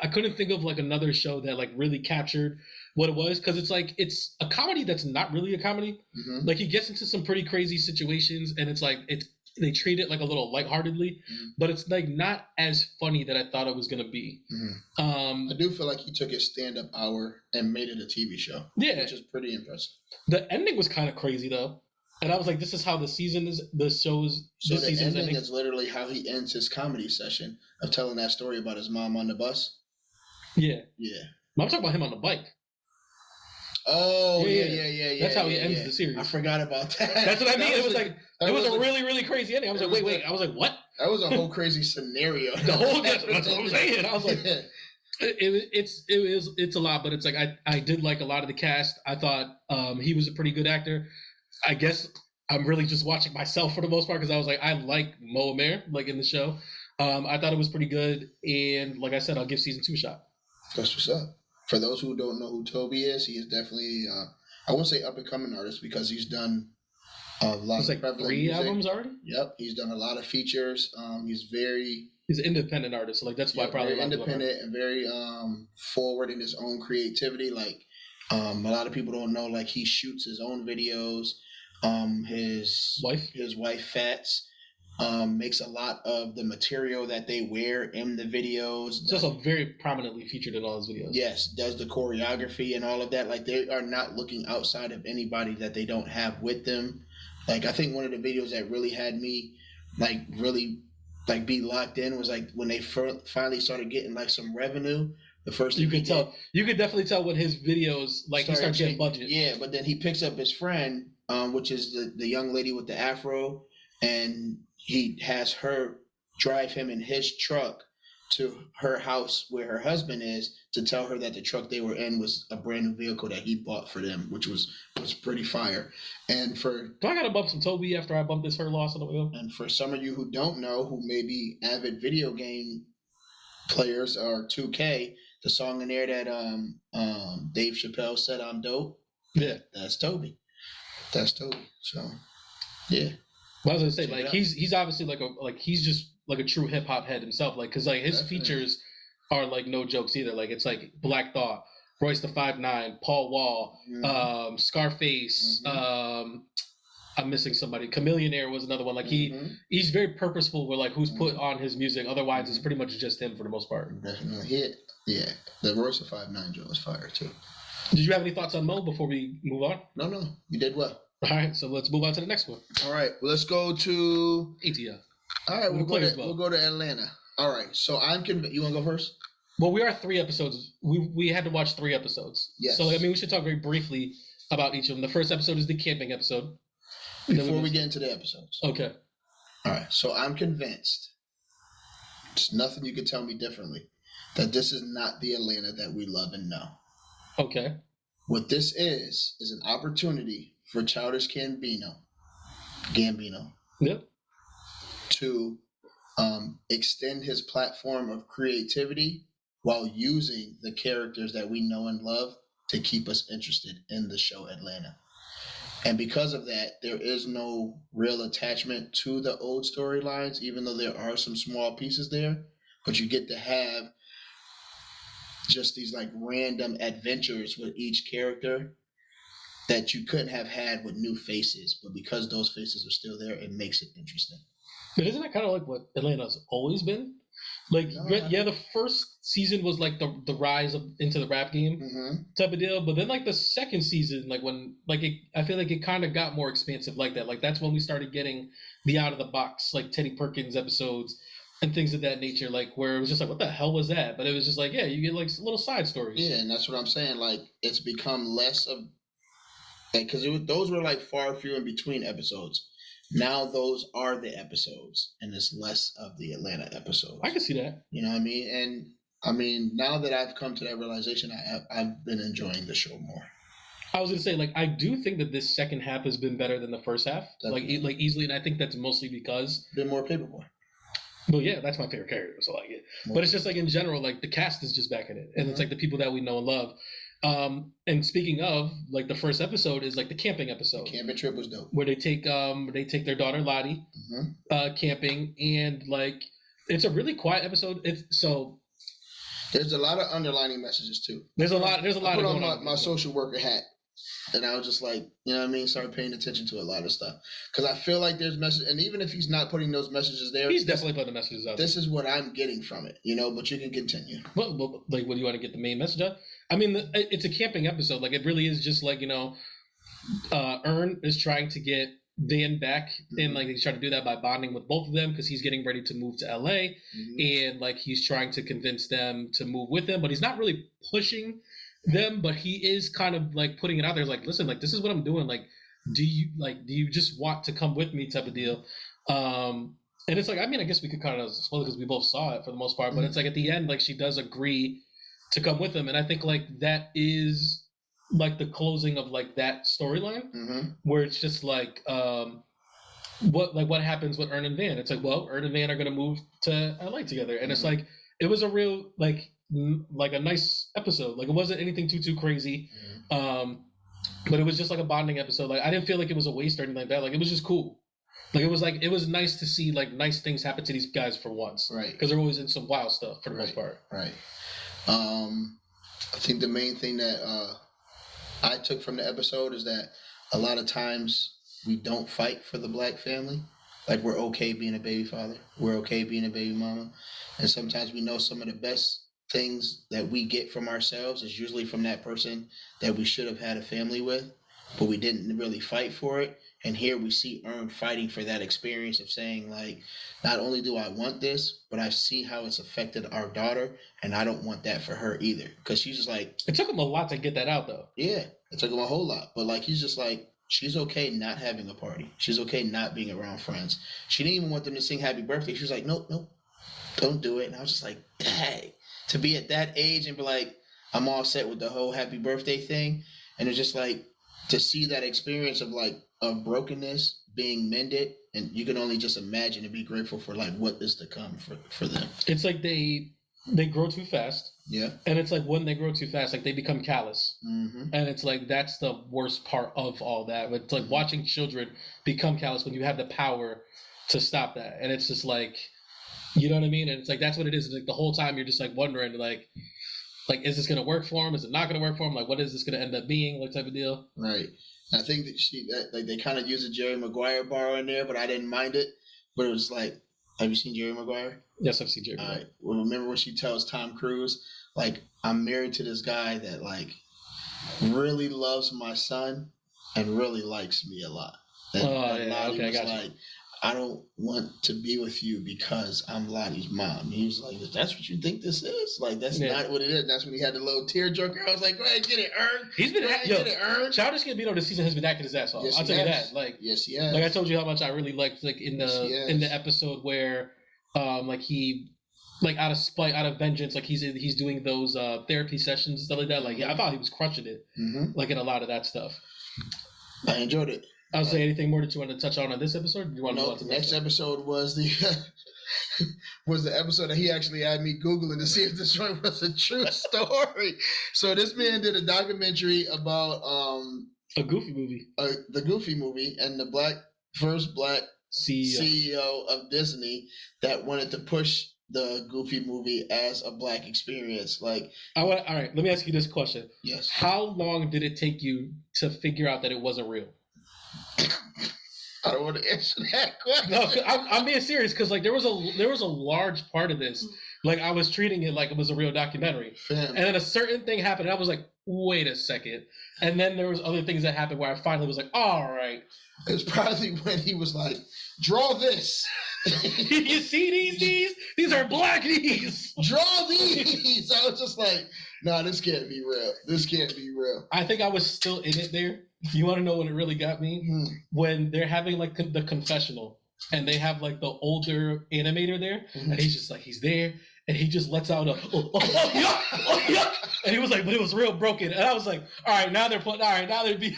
I couldn't think of like another show that like really captured what it was, because it's like it's a comedy that's not really a comedy. Like he gets into some pretty crazy situations, and it's like they treat it like a little lightheartedly, but it's like not as funny that I thought it was gonna be. I do feel like he took his stand-up hour and made it a TV show. Yeah, which is pretty impressive. The ending was kind of crazy though, and I was like, this is how the season is. The show's so this the season's ending ending is literally how he ends his comedy session of telling that story about his mom on the bus. Yeah. I'm talking about him on the bike. Oh yeah. That's how he ends the series. I forgot about that. That's what I mean. It was a really, really crazy ending. I was like, wait. I was like, what? That was a whole crazy scenario. That's what I'm saying. I was like, it's a lot, but it's like I did like a lot of the cast. I thought he was a pretty good actor. I guess I'm really just watching myself for the most part, because I was like, I like Mo Amer like in the show. I thought it was pretty good, and like I said, I'll give season 2 a shot. That's what's up. For those who don't know who Toby is, he is definitely I won't say up and coming artist, because he's done a lot of like 3 music. albums already. Yep, he's done a lot of features. He's an independent artist, so like that's why probably very independent and very forward in his own creativity. Like a lot of people don't know, like he shoots his own videos. His wife Fats makes a lot of the material that they wear in the videos. It's also very prominently featured in all his videos. Yes, does the choreography and all of that. Like they are not looking outside of anybody that they don't have with them. Like I think one of the videos that really had me like really like be locked in was like when they finally started getting like some revenue. The first you could definitely tell when his videos like he started getting budget. Yeah, but then he picks up his friend, which is the young lady with the afro, and he has her drive him in his truck to her house where her husband is, to tell her that the truck they were in was a brand new vehicle that he bought for them, which was pretty fire. And do I gotta bump some Toby after I bump this Her Loss on the wheel? And for some of you who don't know, who may be avid video game players or 2K, the song in there that Dave Chappelle said, "I'm dope." Yeah, that's Toby. So yeah. Well, I was gonna say, like he's obviously he's just like a true hip hop head himself, like because like his features are like no jokes either. Like it's like Black Thought, Royce the 5'9", Paul Wall, Scarface. I'm missing somebody. Chameleonaire was another one. Like he's very purposeful with like who's put on his music. Otherwise, it's pretty much just him for the most part. Definitely. Yeah. The Royce the 5'9" joint was fire too. Did you have any thoughts on Mo before we move on? No, you did well. All right, so let's move on to the next one. All right, let's go to ATL. All right, we'll go to Atlanta. All right, so I'm convinced. You want to go first? Well, we are 3 episodes. We had to watch 3 episodes. Yes. So I mean, we should talk very briefly about each of them. The first episode is the camping episode. Before we get into the episodes. Okay. All right, so I'm convinced. There's nothing you can tell me differently. That this is not the Atlanta that we love and know. Okay. What this is an opportunity for Childish Gambino, yep, to extend his platform of creativity while using the characters that we know and love to keep us interested in the show Atlanta. And because of that, there is no real attachment to the old storylines, even though there are some small pieces there. But you get to have just these like random adventures with each character that you couldn't have had with new faces. But because those faces are still there, it makes it interesting. But isn't that kind of like what Atlanta's always been? Like, yeah, the first season was like the rise into the rap game type of deal. But then like the second season, like when like I feel like it kind of got more expansive like that. Like that's when we started getting the out of the box like Teddy Perkins episodes. and things of that nature, like where it was just like, what the hell was that? But it was just like, yeah, you get like little side stories. Yeah, and that's what I'm saying. Like, it's become less of, because those were like far few in between episodes. Now those are the episodes, and it's less of the Atlanta episodes. I can see that. You know what I mean? And I mean, now that I've come to that realization, I've been enjoying the show more. I was gonna say, like, I do think that this second half has been better than the first half, Definitely. like easily, and I think that's mostly because, Been more Paperboy. well, yeah, that's my favorite character, so I like it. But it's just like in general, like the cast is just back in it, and it's like the people that we know and love. And speaking of, like the first episode is like the camping episode. The camping trip was dope. Where they take their daughter Lottie camping, and like it's a really quiet episode. There's a lot of underlining messages too. There's a lot. I put on my social worker hat, and I was just like, you know what I mean, started paying attention to a lot of stuff because I feel like there's messages, and even if he's not putting those messages there, he's definitely putting the messages out. This is what I'm getting from it, you know. But you can continue. Well, like, what do you want to get the main message of? I mean, it's a camping episode. Like, it really is just like, you know, Ern is trying to get Van back, and like he's trying to do that by bonding with both of them because he's getting ready to move to LA, and like he's trying to convince them to move with him, but he's not really pushing them, but he is kind of like putting it out there, like, listen, like this is what I'm doing. Like, do you just want to come with me, type of deal? And it's like, I mean, I guess we could kind of spoil it because we both saw it for the most part, but it's like at the end, like she does agree to come with him, and I think like that is like the closing of like that storyline where it's just like what happens with Ern and Van. It's like, well, Ern and Van are going to move to LA together, and it's like it was a real like a nice episode. Like, it wasn't anything too crazy, but it was just like a bonding episode. Like, I didn't feel like it was a waste or anything like that. Like, it was just cool. Like, it was nice to see like nice things happen to these guys for once, right? Because they're always in some wild stuff for the most part, right? I think the main thing that I took from the episode is that a lot of times we don't fight for the black family. Like, we're okay being a baby father. We're okay being a baby mama. And sometimes we know some of the best things that we get from ourselves is usually from that person that we should have had a family with, but we didn't really fight for it. And here we see Ern fighting for that experience of saying, like, not only do I want this, but I see how it's affected our daughter, and I don't want that for her either. Because she's just like... It took him a lot to get that out, though. Yeah, it took him a whole lot. But, like, he's just like, she's okay not having a party. She's okay not being around friends. She didn't even want them to sing happy birthday. She was like, nope, don't do it. And I was just like, dang. To be at that age and be like, I'm all set with the whole happy birthday thing. And it's just like, to see that experience of like, of brokenness being mended, and you can only just imagine and be grateful for like what is to come for them. It's like they grow too fast. Yeah. And it's like when they grow too fast, like they become callous. And it's like that's the worst part of all that. It's like watching children become callous when you have the power to stop that. And it's just like, you know what I mean? And it's like that's what it is. It's like the whole time you're just like wondering like is this gonna work for him? Is it not gonna work for him? Like, what is this gonna end up being? Like, type of deal. Right. I think that they kind of used a Jerry Maguire bar in there, but I didn't mind it. But it was like, have you seen Jerry Maguire? Yes, I've seen Jerry Maguire. Well, remember when she tells Tom Cruise, like, I'm married to this guy that like really loves my son and really likes me a lot. And Lottie was like, I don't want to be with you because I'm Lottie's mom. And he was like, that's what you think this is? Like, that's not what it is. And that's when he had the little tear jerker. I was like, go ahead, get it, Ern. He's been Childish Gambino this season has been acting his ass off. I'll tell you that. Like, yes, he has. Like, I told you how much I really liked like in the episode where like he like out of spite, out of vengeance, like he's doing those therapy sessions and stuff like that. Like, yeah, I thought he was crushing it. Like, in a lot of that stuff. I enjoyed it. I was saying, anything more that you want to touch on this episode? Or do you want to the next episode was the episode that he actually had me Googling to see if this joint was a true story. So this man did a documentary about a Goofy movie, the Goofy movie, and the first black CEO of Disney that wanted to push the Goofy movie as a black experience. Like, all right, let me ask you this question. Yes. How long did it take you to figure out that it wasn't real? I don't want to answer that question. No, I'm being serious because like there was a large part of this. Like, I was treating it like it was a real documentary, and then a certain thing happened, and I was like, wait a second. And then there was other things that happened where I finally was like, all right. It was probably when he was like, draw this. You see these knees? These are black knees. Draw these. I was just like, nah, this can't be real. This can't be real. I think I was still in it there. You want to know when it really got me? When they're having like the confessional and they have like the older animator there, and he's just like, he's there, and he just lets out a yeah. And he was like, but it was real broken. And I was like, all right, now they're being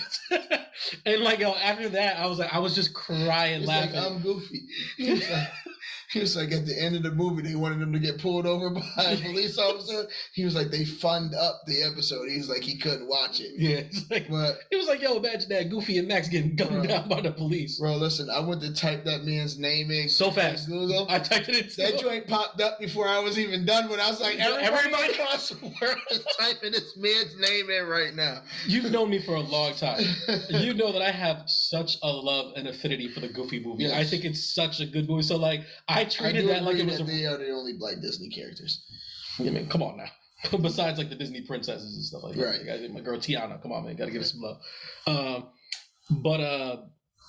and like, yo, after that, I was just crying, laughing. Like, I'm Goofy. He was like, at the end of the movie, they wanted him to get pulled over by a police officer. He was like, they fund up the episode. He was like, he couldn't watch it. Yeah, it was like, yo, imagine that Goofy and Max getting gunned down by the police. Bro, listen, I went to type that man's name in so fast. Google. I typed it in. That joint popped up before I was even done. When I was like, everybody across the world is typing this man's name in right now. You've known me for a long time. You know that I have such a love and affinity for the Goofy movie. Yes. I think it's such a good movie. So like, I treated that like it was they are the only black Disney characters. I mean, come on now. Besides like the Disney princesses and stuff like that. Right. Like, my girl Tiana, come on, man, gotta give us some love.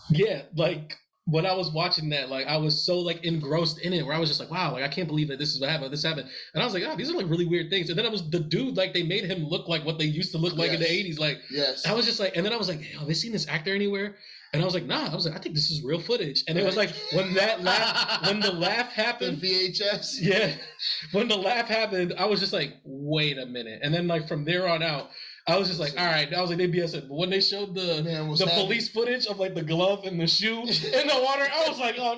Yeah, like when I was watching that, like I was so like engrossed in it, where I was just like, wow, like I can't believe that this is what happened, this happened, and I was like, oh, these are like really weird things. And then I was the dude, like they made him look like what they used to look like in the 80s, like. Yes. I was just like, and then I was like, hey, have they seen this actor anywhere? And I was like, nah. I was like, I think this is real footage. And it was like when the laugh happened, the VHS. Yeah, when the laugh happened, I was just like, wait a minute. And then like from there on out, I was just like, all right. I was like, they BS. But when they showed the police footage of like the glove and the shoe in the water, I was like, oh, I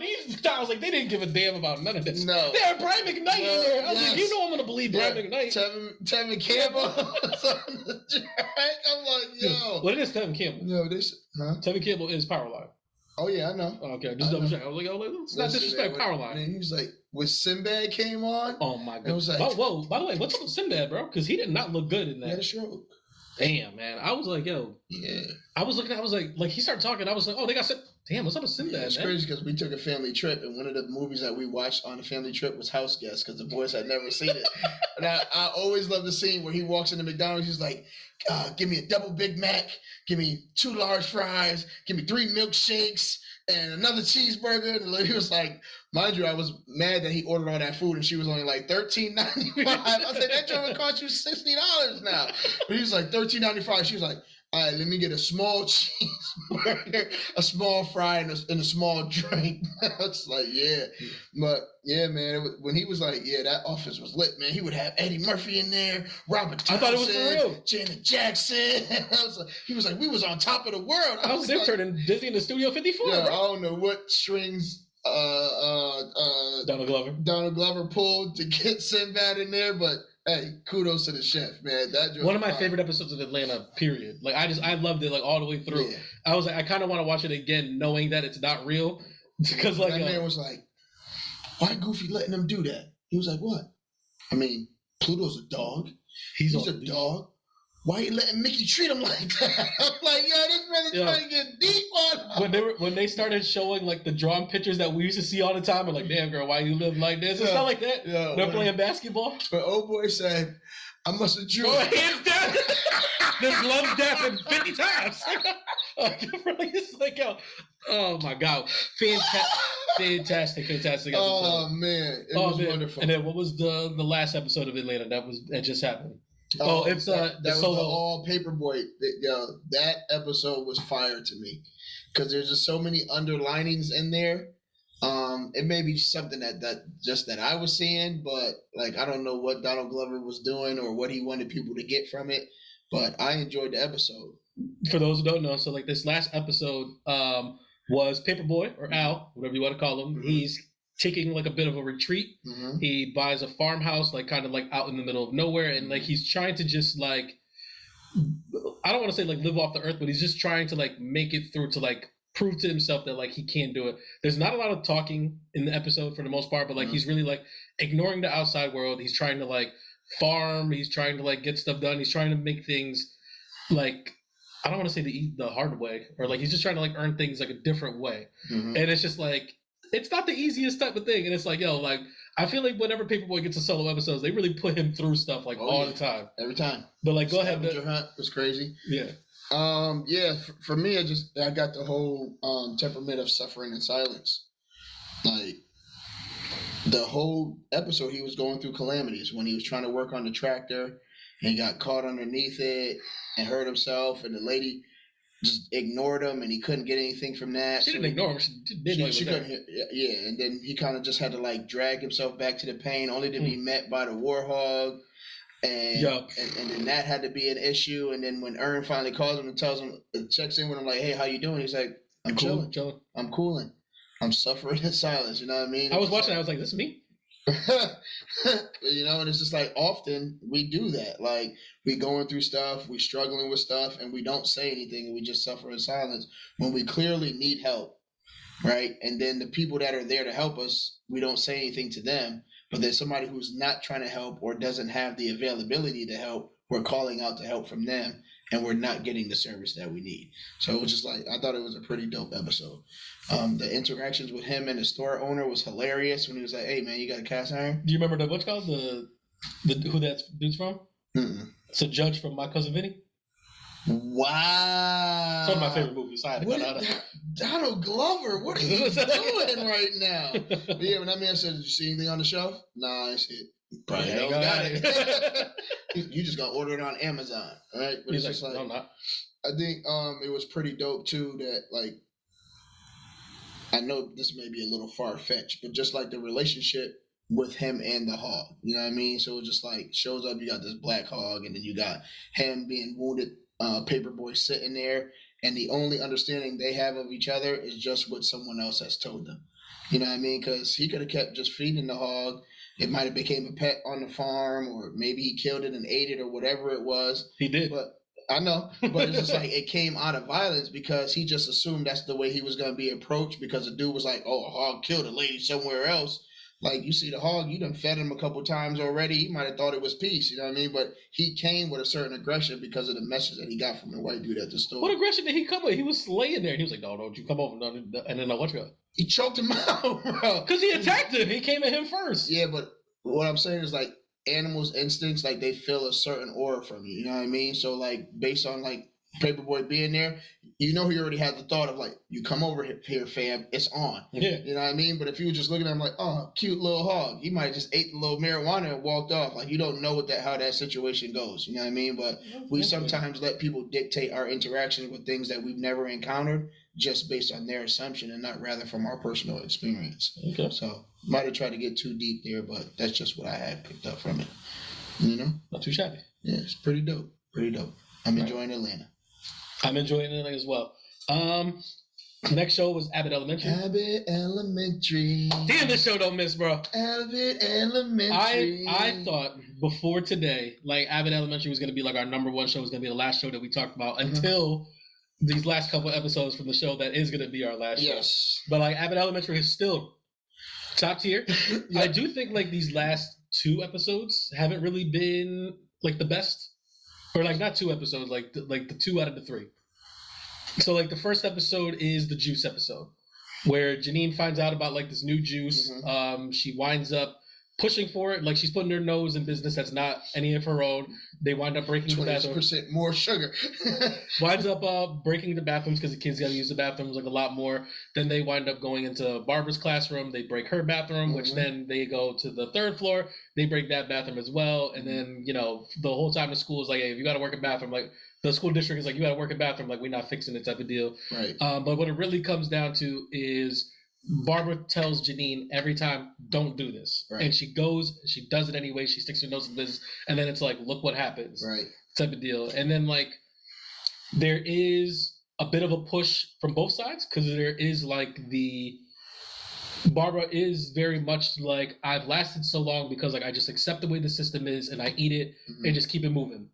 was like, they didn't give a damn about none of this. No, they had Brian McKnight in there. I was like, you know, I'm gonna believe Brian McKnight. Tevin Campbell was on the track. I'm like, yo. What is Tevin Campbell? No, this. Huh? Tevin Campbell is Powerline. Oh yeah, I know. Okay, just double check. I was like, let's not disrespect Powerline. And he was like, when Sinbad came on. Oh my god. It was like, whoa. By the way, what's up with Sinbad, bro? Because he did not look good in that. He had a stroke. Damn, man. I was like, yo. Yeah. I was looking. I was like he started talking. I was like, oh, they got Sinbad. Damn, what's up with Sinbad? Yeah, it's crazy because we took a family trip, and one of the movies that we watched on the family trip was House Guest because the boys had never seen it. And I always love the scene where he walks into McDonald's. He's like, give me a double Big Mac, give me 2 large fries, give me 3 milkshakes, and another cheeseburger. And the lady was like, mind you, I was mad that he ordered all that food and she was only like $13.95. I said, that joint would cost you $60 now. But he was like, $13.95. She was like, all right, let me get a small cheeseburger, a small fry, and a small drink. I was like, yeah. But, yeah, man, when he was like, yeah, that office was lit, man. He would have Eddie Murphy in there, Robert Townsend, I thought it was for real. Janet Jackson. He was like, we was on top of the world. I was there turning Disney into Studio 54, yeah, bro. I don't know what strings Donald Glover pulled to get Sinbad in there, but hey, kudos to the chef, man. One of my favorite episodes of Atlanta, period. Like I loved it like all the way through. Yeah. I was like, I kind of want to watch it again, knowing that it's not real, because like that man was like, why Goofy letting him do that? He was like, what? I mean, Pluto's a dog. He's a dog. Why you letting Mickey treat him like that? I'm like, yo, this brother's trying to get deep on him. When they started showing like the drawn pictures that we used to see all the time, I'm like, damn girl, why you live like this? It's not like that. Yeah, they're playing basketball. But old boy said, I must have drew. Oh, hands down. This glove's happened 50 times. It's like, oh my god, fantastic episode. Oh man, it was wonderful. And then what was the last episode of Atlanta that just happened? It's that was the all Paperboy. That episode was fire to me because there's just so many underlinings in there. It may be something that I was seeing, but like I don't know what Donald Glover was doing or what he wanted people to get from it. But I enjoyed the episode. For those who don't know, so like this last episode was Paperboy or Al, whatever you want to call him. Mm-hmm. He's taking like a bit of a retreat. Mm-hmm. He buys a farmhouse, like kind of like out in the middle of nowhere, and like he's trying to just like, I don't want to say like live off the earth, but he's just trying to like make it through to like prove to himself that like he can do it. There's not a lot of talking in the episode for the most part, but like he's really like ignoring the outside world. He's trying to like farm. He's trying to like get stuff done. He's trying to make things like, I don't want to say the hard way, or like he's just trying to like earn things like a different way. Mm-hmm. And it's just like, it's not the easiest type of thing. And it's like, yo, like, I feel like whenever Paperboy gets a solo episodes, they really put him through stuff like all the time. Every time. But like, go ahead. Scavenger hunt was crazy. Yeah. For me, I got the whole temperament of suffering in silence. Like, the whole episode he was going through calamities when he was trying to work on the tractor and he got caught underneath it and hurt himself, and the lady just ignored him and he couldn't get anything from that. She didn't ignore him. She didn't know he was couldn't hear, yeah, and then he kind of just had to like drag himself back to the pain, only to be met by the warhog. And, and then that had to be an issue. And then when Ern finally calls him and tells him, checks in with him like, "Hey, how you doing?" He's like, "I'm chilling. I'm cooling. I'm suffering in silence." You know what I mean? I was watching. I was like, "This is me." You know, and it's just like often we do that. Like we going through stuff, we struggling with stuff, and we don't say anything, and we just suffer in silence when we clearly need help, right? And then the people that are there to help us, we don't say anything to them. But there's somebody who's not trying to help or doesn't have the availability to help. We're calling out to help from them, and we're not getting the service that we need. So it was just like, I thought it was a pretty dope episode. The interactions with him and the store owner was hilarious when he was like, "Hey man, you got a cast iron?" Do you remember what's called the who that dude's from? Mm-mm. It's a judge from My Cousin Vinny. Wow. It's one of my favorite movies. So I had to cut out. Donald Glover, what are you doing right now? But yeah, when that man said, "Did you see anything on the shelf?" "Nah, I see it." "Probably don't got it." You just gonna order it on Amazon, right? But He's it's just like, "No, I'm not." I think it was pretty dope too that like, I know this may be a little far fetched, but just like the relationship with him and the hog, you know what I mean? So it just like shows up, you got this black hog, and then you got him being wounded, Paperboy sitting there, and the only understanding they have of each other is just what someone else has told them. You know what I mean? Because he could have kept just feeding the hog. It might have became a pet on the farm, or maybe he killed it and ate it, or whatever it was. He did. But I know, but it's just like it came out of violence because he just assumed that's the way he was going to be approached, because the dude was like, "Oh, a hog killed a lady somewhere else." Like, you see the hog, you done fed him a couple times already. He might have thought it was peace, you know what I mean? But he came with a certain aggression because of the message that he got from the white dude at the store. What aggression did he come with? He was laying there. He was like, "No, don't you come over." And then I watch you. He choked him out, bro. Because he attacked him. He came at him first. Yeah, but what I'm saying is, like, animals' instincts, like, they feel a certain aura from you, you know what I mean? So, like, based on, like, Paperboy being there, you know he already had the thought of, like, "You come over here, fam, it's on." Yeah. You know what I mean? But if you were just looking at him like, "Oh, cute little hog," he might have just ate the little marijuana and walked off. Like, you don't know how that situation goes, you know what I mean? But we sometimes let people dictate our interactions with things that we've never encountered just based on their assumption and not rather from our personal experience. Okay. So, might have tried to get too deep there, but that's just what I had picked up from it. You know? Not too shabby. Yeah, it's pretty dope. Pretty dope. I'm enjoying Atlanta. I'm enjoying it as well. Next show was Abbott Elementary. Abbott Elementary. Damn, this show don't miss, bro. Abbott Elementary. I thought before today, like, Abbott Elementary was going to be like our number one show, was going to be the last show that we talked about until these last couple episodes from the show that is going to be our last show. Yes. But like, Abbott Elementary is still top tier. I do think like these last two episodes haven't really been like the best. Or like not two episodes, like the two out of the three. So like the first episode is the juice episode, where Janine finds out about like this new juice. She winds up pushing for it, like she's putting her nose in business that's not any of her own. They wind up breaking the bathroom. 20% more sugar. Winds up breaking the bathrooms because the kids got to use the bathrooms like a lot more. Then they wind up going into Barbara's classroom. They break her bathroom, which then they go to the third floor. They break that bathroom as well. And then, you know, the whole time the school is like, "Hey, if you got to work in bathroom," like the school district is like, "You got to work in bathroom," like we're not fixing it type of deal. Right. But what it really comes down to is Barbara tells Janine every time, "Don't do this." Right. And she goes, she does it anyway. She sticks her nose in business. And then it's like, "Look what happens." Right. Type of deal. And then like there is a bit of a push from both sides, because there is like Barbara is very much like, "I've lasted so long because like I just accept the way the system is and I eat it and just keep it moving."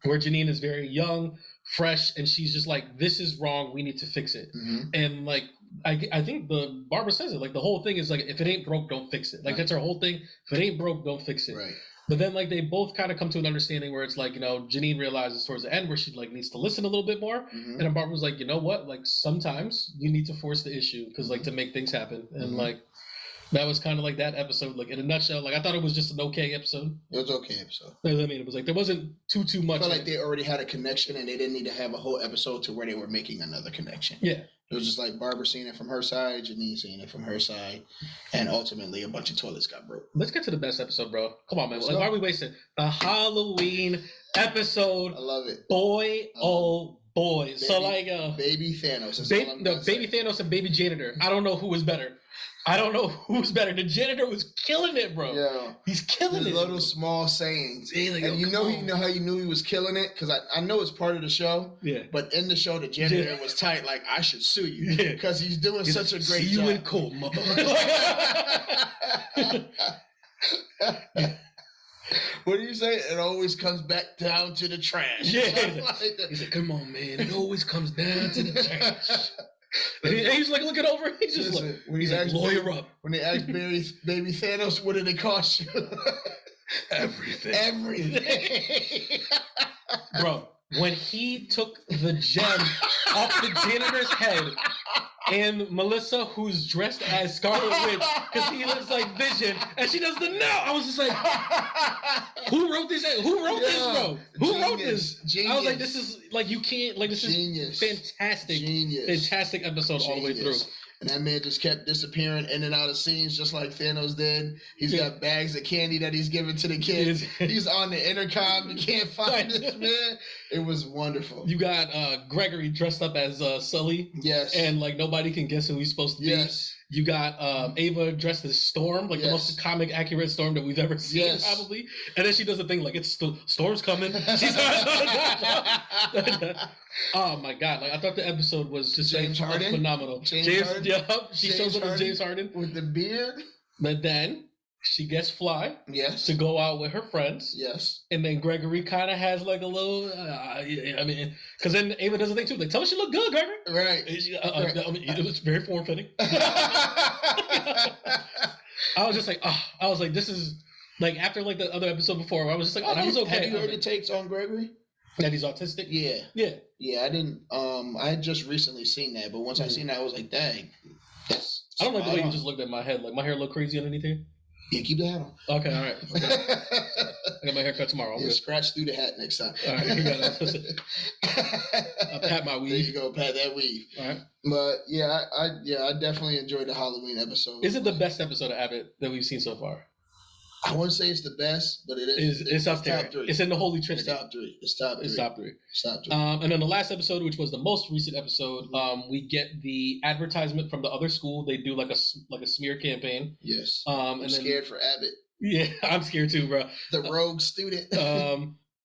Where Janine is very young, fresh, and she's just like, "This is wrong. We need to fix it." And like I think Barbara says it, like the whole thing is like, if it ain't broke, don't fix it. Like that's her whole thing. If it ain't broke, don't fix it. Right. But then like they both kind of come to an understanding where it's like, you know, Janine realizes towards the end where she like needs to listen a little bit more. And then Barbara's like, "You know what? Like sometimes you need to force the issue because like to make things happen." And like that was kind of like that episode, like in a nutshell. Like I thought it was just an okay episode. It was an okay episode. I mean, it was like there wasn't too much. I felt like they already had a connection and they didn't need to have a whole episode to where they were making another connection. Yeah. It was just like Barbara seeing it from her side, Janine seeing it from her side, and ultimately a bunch of toilets got broke. Let's get to the best episode, bro. Come on, man. Like, why are we wasting the Halloween episode? I love it. Boy, oh boy. Baby, so like Baby Thanos. Baby Thanos and Baby Janitor. I don't know who was better. The janitor was killing it, bro. Yeah, he's killing his it. little small sayings. Yeah, like, and you know how you knew he was killing it? Because I know it's part of the show. Yeah. But in the show, the janitor was tight. Like, I should sue you. Because he's doing such a great job. You in court, motherfucker. What do you say? It always comes back down to the trash. Yeah. He's like, come on, man. It always comes down to the trash. And he's like looking over. He's just lawyer up. When they asked Baby Thanos, what did it cost you? Everything. Bro, when he took the gem off the janitor's head, and Melissa, who's dressed as Scarlet Witch, because he looks like Vision, and she does the no. I was just like, who wrote this? Who wrote this, bro? Who wrote this? Genius. I was like, this is like you can't like this is fantastic, fantastic episode all the way through. And that man just kept disappearing in and out of scenes just like Thanos did. He's got bags of candy that he's giving to the kids. He's on the intercom. You can't find this man. It was wonderful. You got Gregory dressed up as Sully. Yes. And like nobody can guess who he's supposed to be. Yes. You got Ava dressed as Storm, like the most comic accurate Storm that we've ever seen, probably. And then she does a thing like it's Storm's coming. She's oh my god! Like I thought the episode was just James Harden, phenomenal. James Harden. Yep, she shows up as James Harden with the beard. But then she gets Fly. Yes. To go out with her friends. Yes. And then Gregory kind of has like a little, I mean, because then Ava does the thing too. Like, tell her she look good, Gregory. Right. I mean, it was very form-fitting. I was just like, this is like after like the other episode before. I was just like, that was okay. Have you heard the takes on Gregory? That he's autistic? Yeah. Yeah. Yeah, I didn't. I had just recently seen that, but once I seen that, I was like, dang. I don't like the way you just looked at my head. Like my hair look crazy underneath here. Yeah, keep the hat on. Okay, all right. Okay. I got my hair cut tomorrow. Scratch through the hat next time. All right, you got it. I'll pat my weave. There you go, pat that weave. All right. But yeah, I definitely enjoyed the Halloween episode. Is it the best episode of Abbott that we've seen so far? I wouldn't say it's the best, but it is. It's up there. Top 3. It's in the Holy Trinity. It's top 3. It's top 3. It's top 3. It's top 3. And then the last episode, which was the most recent episode, we get the advertisement from the other school. They do like a smear campaign. Yes. I'm scared for Abbott. Yeah, I'm scared too, bro. The rogue student.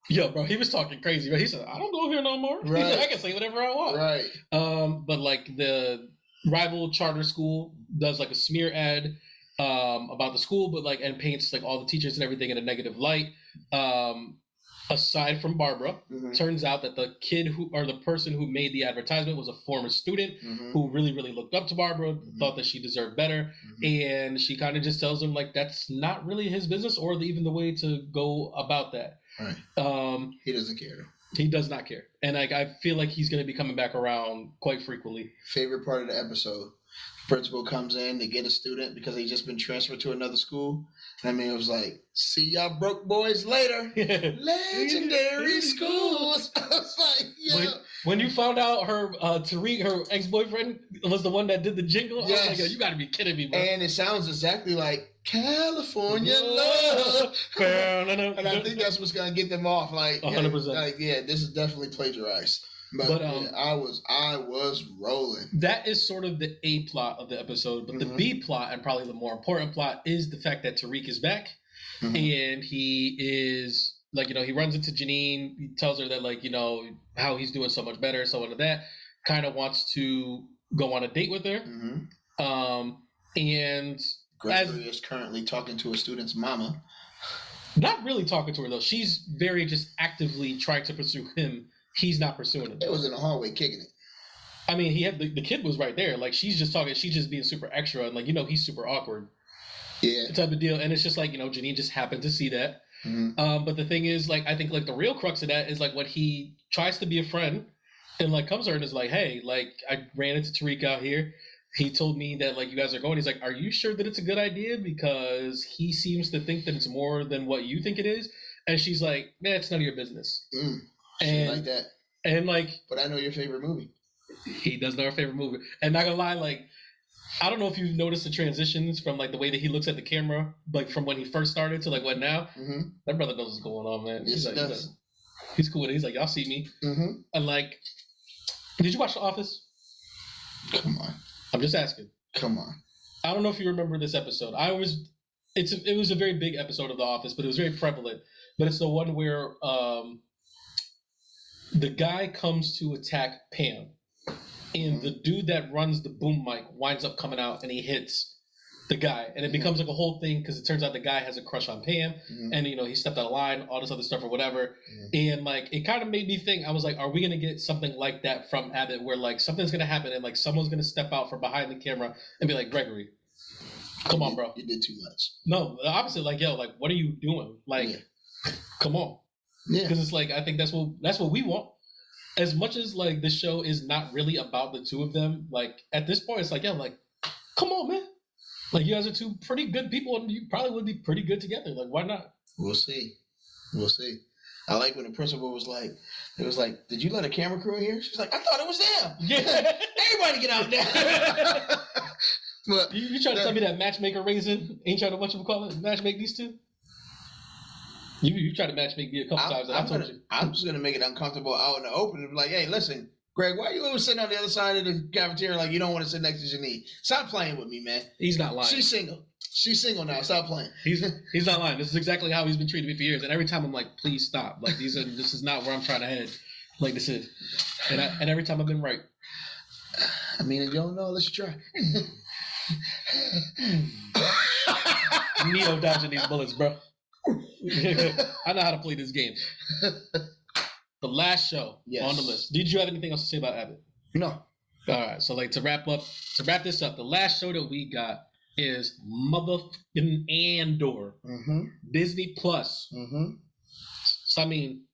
Yo, bro, he was talking crazy, bro. He said, "I don't go here no more." Right. He's like, I can say whatever I want. Right. But like the rival charter school does like a smear ad about the school, but like and paints like all the teachers and everything in a negative light. Aside from Barbara, turns out that the person who made the advertisement was a former student who really, really looked up to Barbara, thought that she deserved better, and she kind of just tells him like that's not really his business or even the way to go about that. Right. He doesn't care. He does not care, and like I feel like he's going to be coming back around quite frequently. Favorite part of the episode. Principal comes in to get a student because he's just been transferred to another school. And I mean, it was like, see y'all broke boys later. Legendary schools. I was like, yo. When you found out her Tariq, her ex-boyfriend, was the one that did the jingle, I was like, yo, you got to be kidding me, bro. And it sounds exactly like California love. And I think that's what's going to get them off. Like, 100%. This is definitely plagiarized. But I was rolling. That is sort of the A plot of the episode, but the B plot and probably the more important plot is the fact that Tariq is back, and he is like he runs into Janine. He tells her that like how he's doing so much better, so on and that. Kind of wants to go on a date with her, and Gregory is currently talking to a student's mama. Not really talking to her though. She's very just actively trying to pursue him. He's not pursuing it. It was in the hallway kicking it. I mean, he had the kid was right there. Like she's just talking. She's just being super extra, and like he's super awkward. Yeah. Type of deal. And it's just like Janine just happened to see that. But the thing is, like I think like the real crux of that is like when he tries to be a friend, and like comes to her and is like, hey, like I ran into Tariq out here. He told me that like you guys are going. He's like, are you sure that it's a good idea? Because he seems to think that it's more than what you think it is. And she's like, man, it's none of your business. And like that. And like, but I know your favorite movie. He does know our favorite movie. And not gonna lie, like, I don't know if you've noticed the transitions from like the way that he looks at the camera, like from when he first started to like what now. Mm-hmm. That brother knows what's going on, man. Yes, He's he like, does. he's cool with it. He's like, y'all see me. Mm-hmm. And like, did you watch The Office? Come on. I'm just asking. Come on. I don't know if you remember this episode. It was a very big episode of The Office, but it was very prevalent. But it's the one where the guy comes to attack Pam, and the dude that runs the boom mic winds up coming out and he hits the guy, and it becomes like a whole thing because it turns out the guy has a crush on Pam, and he stepped out of line, all this other stuff or whatever, and like it kind of made me think. I was like, are we gonna get something like that from Abbott, where like something's gonna happen and like someone's gonna step out from behind the camera and be like, Gregory, come on, bro, you did too much. No, the opposite. Like, yo, like, what are you doing? Like, come on, because it's like I think that's what we want. As much as like this show is not really about the two of them, like at this point, it's like, yeah, like, come on, man. Like, you guys are two pretty good people, and you probably would be pretty good together. Like, why not? We'll see. We'll see. I like when the principal was like, it was like, did you let a camera crew in here? She was like, I thought it was them. Yeah. Everybody get out there. But you trying to tell me that matchmaker raisin ain't trying to matchmake these two? You tried to matchmake me a couple times, and I told you. I'm just gonna make it uncomfortable out in the open and be like, hey, listen, Greg, why are you always sitting on the other side of the cafeteria like you don't want to sit next to Janine? Stop playing with me, man. He's not lying. She's single. She's single now. Stop playing. He's not lying. This is exactly how he's been treating me for years. And every time I'm like, please stop. Like this is not where I'm trying to head. Like this is. And every time I've been right. I mean, if you don't know, let's try. Neo dodging these bullets, bro. I know how to play this game. The last show on the list. Did you have anything else to say about Abbott? No. All right. So like to wrap this up, the last show that we got is motherfucking Andor. Disney Plus. So I mean,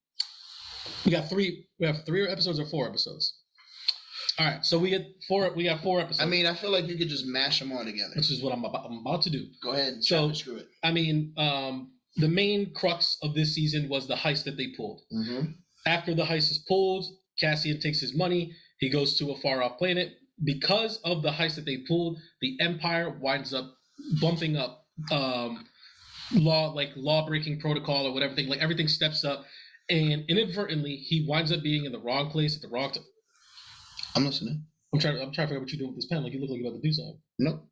we have 3 episodes or 4 episodes. All right, so we got 4 episodes. I mean, I feel like you could just mash them all together. Which is what I'm about to do. Go ahead and screw it. I mean, the main crux of this season was the heist that they pulled. After the heist is pulled, Cassian takes his money. He goes to a far-off planet. Because of the heist that they pulled, the Empire winds up bumping up law-breaking protocol or whatever thing. Like everything steps up, and inadvertently he winds up being in the wrong place at the wrong time. I'm listening. I'm trying to figure out what you're doing with this pen. Like you look like you're about to do something. No.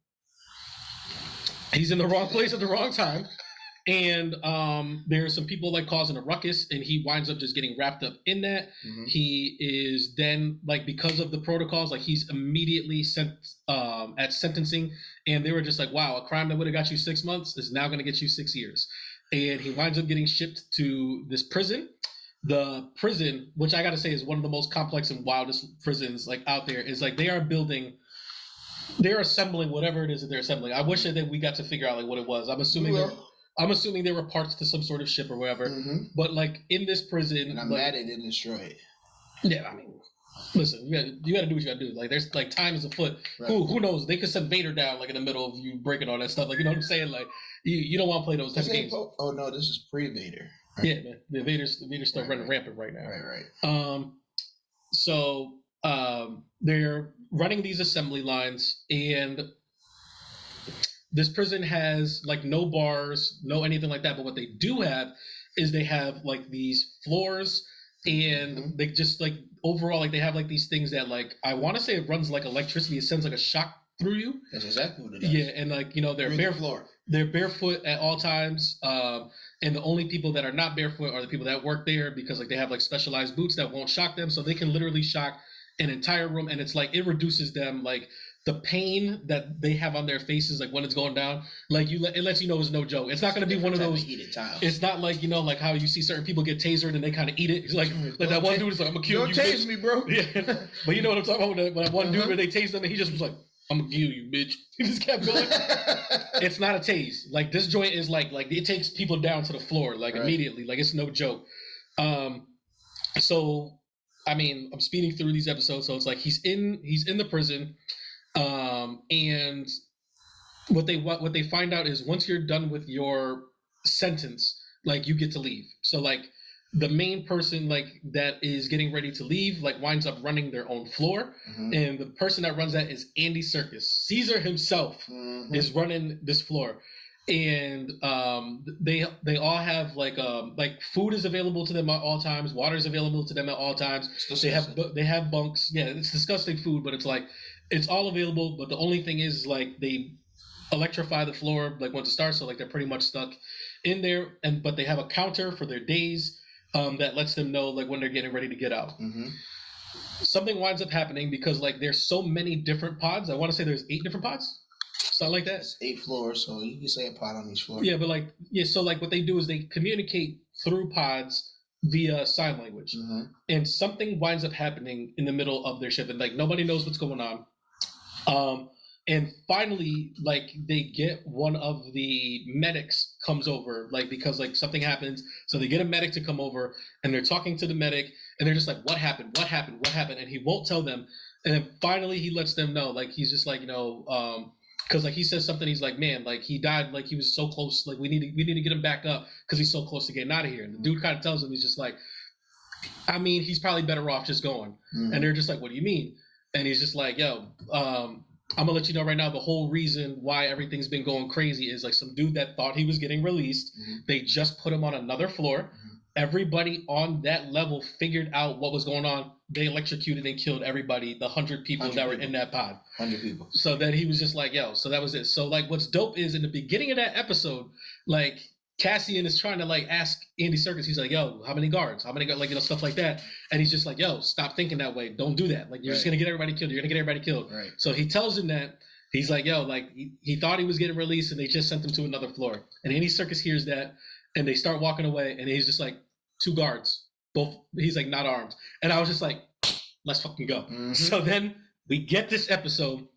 He's in the wrong place at the wrong time. And there's some people like causing a ruckus, and he winds up just getting wrapped up in that. He is then like, because of the protocols, like he's immediately sent at sentencing, and they were just like, wow, a crime that would have got you 6 months is now going to get you 6 years. And he winds up getting shipped to this prison. The prison, which I got to say is one of the most complex and wildest prisons like out there, is like they're assembling whatever it is that they're assembling. I wish that we got to figure out like what it was. I'm assuming there were parts to some sort of ship or whatever. But like in this prison, and I'm mad they didn't destroy it. Yeah, I mean, listen, you got to do what you got to do. Like there's like time is afoot. Right. Who knows? They could send Vader down like in the middle of you breaking all that stuff. Like, you know what I'm saying? Like you don't want to play those type of games. Oh no, this is pre-Vader. Right? Yeah, man. The Vader's stuff running rampant right now. Right. So they're running these assembly lines, and this prison has like no bars, no anything like that. But what they do have is they have like these floors, and they just like overall like they have like these things that like I want to say it runs like electricity. It sends like a shock through you. That's exactly what it does. Yeah, and like they're barefoot at all times. And the only people that are not barefoot are the people that work there, because like they have like specialized boots that won't shock them, so they can literally shock an entire room, and it's like it reduces them like the pain that they have on their faces like when it's going down. Like it lets you know it's no joke. It's not going to be one of those. It's not like like how you see certain people get tasered and they kind of eat it. It's like that one dude is like, I'm gonna kill you. Don't tase me, bro. Yeah, but you know what I'm talking about? That one dude where they tased him and he just was like, I'm gonna kill you, bitch. He just kept going. It's not a tase. Like this joint is like it takes people down to the floor like immediately. Like it's no joke. So I mean, I'm speeding through these episodes, so it's like he's in the prison, and what they find out is once you're done with your sentence, like you get to leave. So like the main person like that is getting ready to leave like winds up running their own floor, and the person that runs that is Andy Serkis. Caesar himself is running this floor, and they all have like food is available to them at all times, water is available to them at all times. They have bunks. Yeah, it's disgusting food, but it's like it's all available. But the only thing is like they electrify the floor like once it starts, so like they're pretty much stuck in there, but they have a counter for their days that lets them know like when they're getting ready to get out. Something winds up happening because like there's so many different pods. I want to say there's 8 different pods, something like that. It's 8 floors, so you can say a pod on each floor. Yeah, but like so like what they do is they communicate through pods via sign language, and something winds up happening in the middle of their ship, and like nobody knows what's going on. And finally, like they get one of the medics comes over, like because like something happens, so they get a medic to come over, and they're talking to the medic, and they're just like, "What happened? What happened? What happened?" And he won't tell them, and then finally he lets them know, like he's just like because like he says something, he's like, "Man, like he died, like he was so close, like we need to get him back up because he's so close to getting out of here." And the dude kind of tells him, he's just like, "I mean, he's probably better off just going." And they're just like, "What do you mean?" And he's just like, "Yo, I'm gonna let you know right now, the whole reason why everything's been going crazy is like some dude that thought he was getting released. They just put him on another floor. Everybody on that level figured out what was going on. They electrocuted and killed everybody, the 100 people that were in that pod. 100 people. So then he was just like, yo, so that was it. So like what's dope is in the beginning of that episode, like Cassian is trying to like ask Andy Serkis, he's like, yo, how many guards? How many, like, stuff like that. And he's just like, yo, stop thinking that way. Don't do that. Like, you're just going to get everybody killed. You're going to get everybody killed. Right. So he tells him that. He's like, yo, like, he thought he was getting released and they just sent him to another floor. And Andy Serkis hears that and they start walking away and he's just like, 2 guards. Both, he's like, not armed. And I was just like, let's fucking go. So then we get this episode.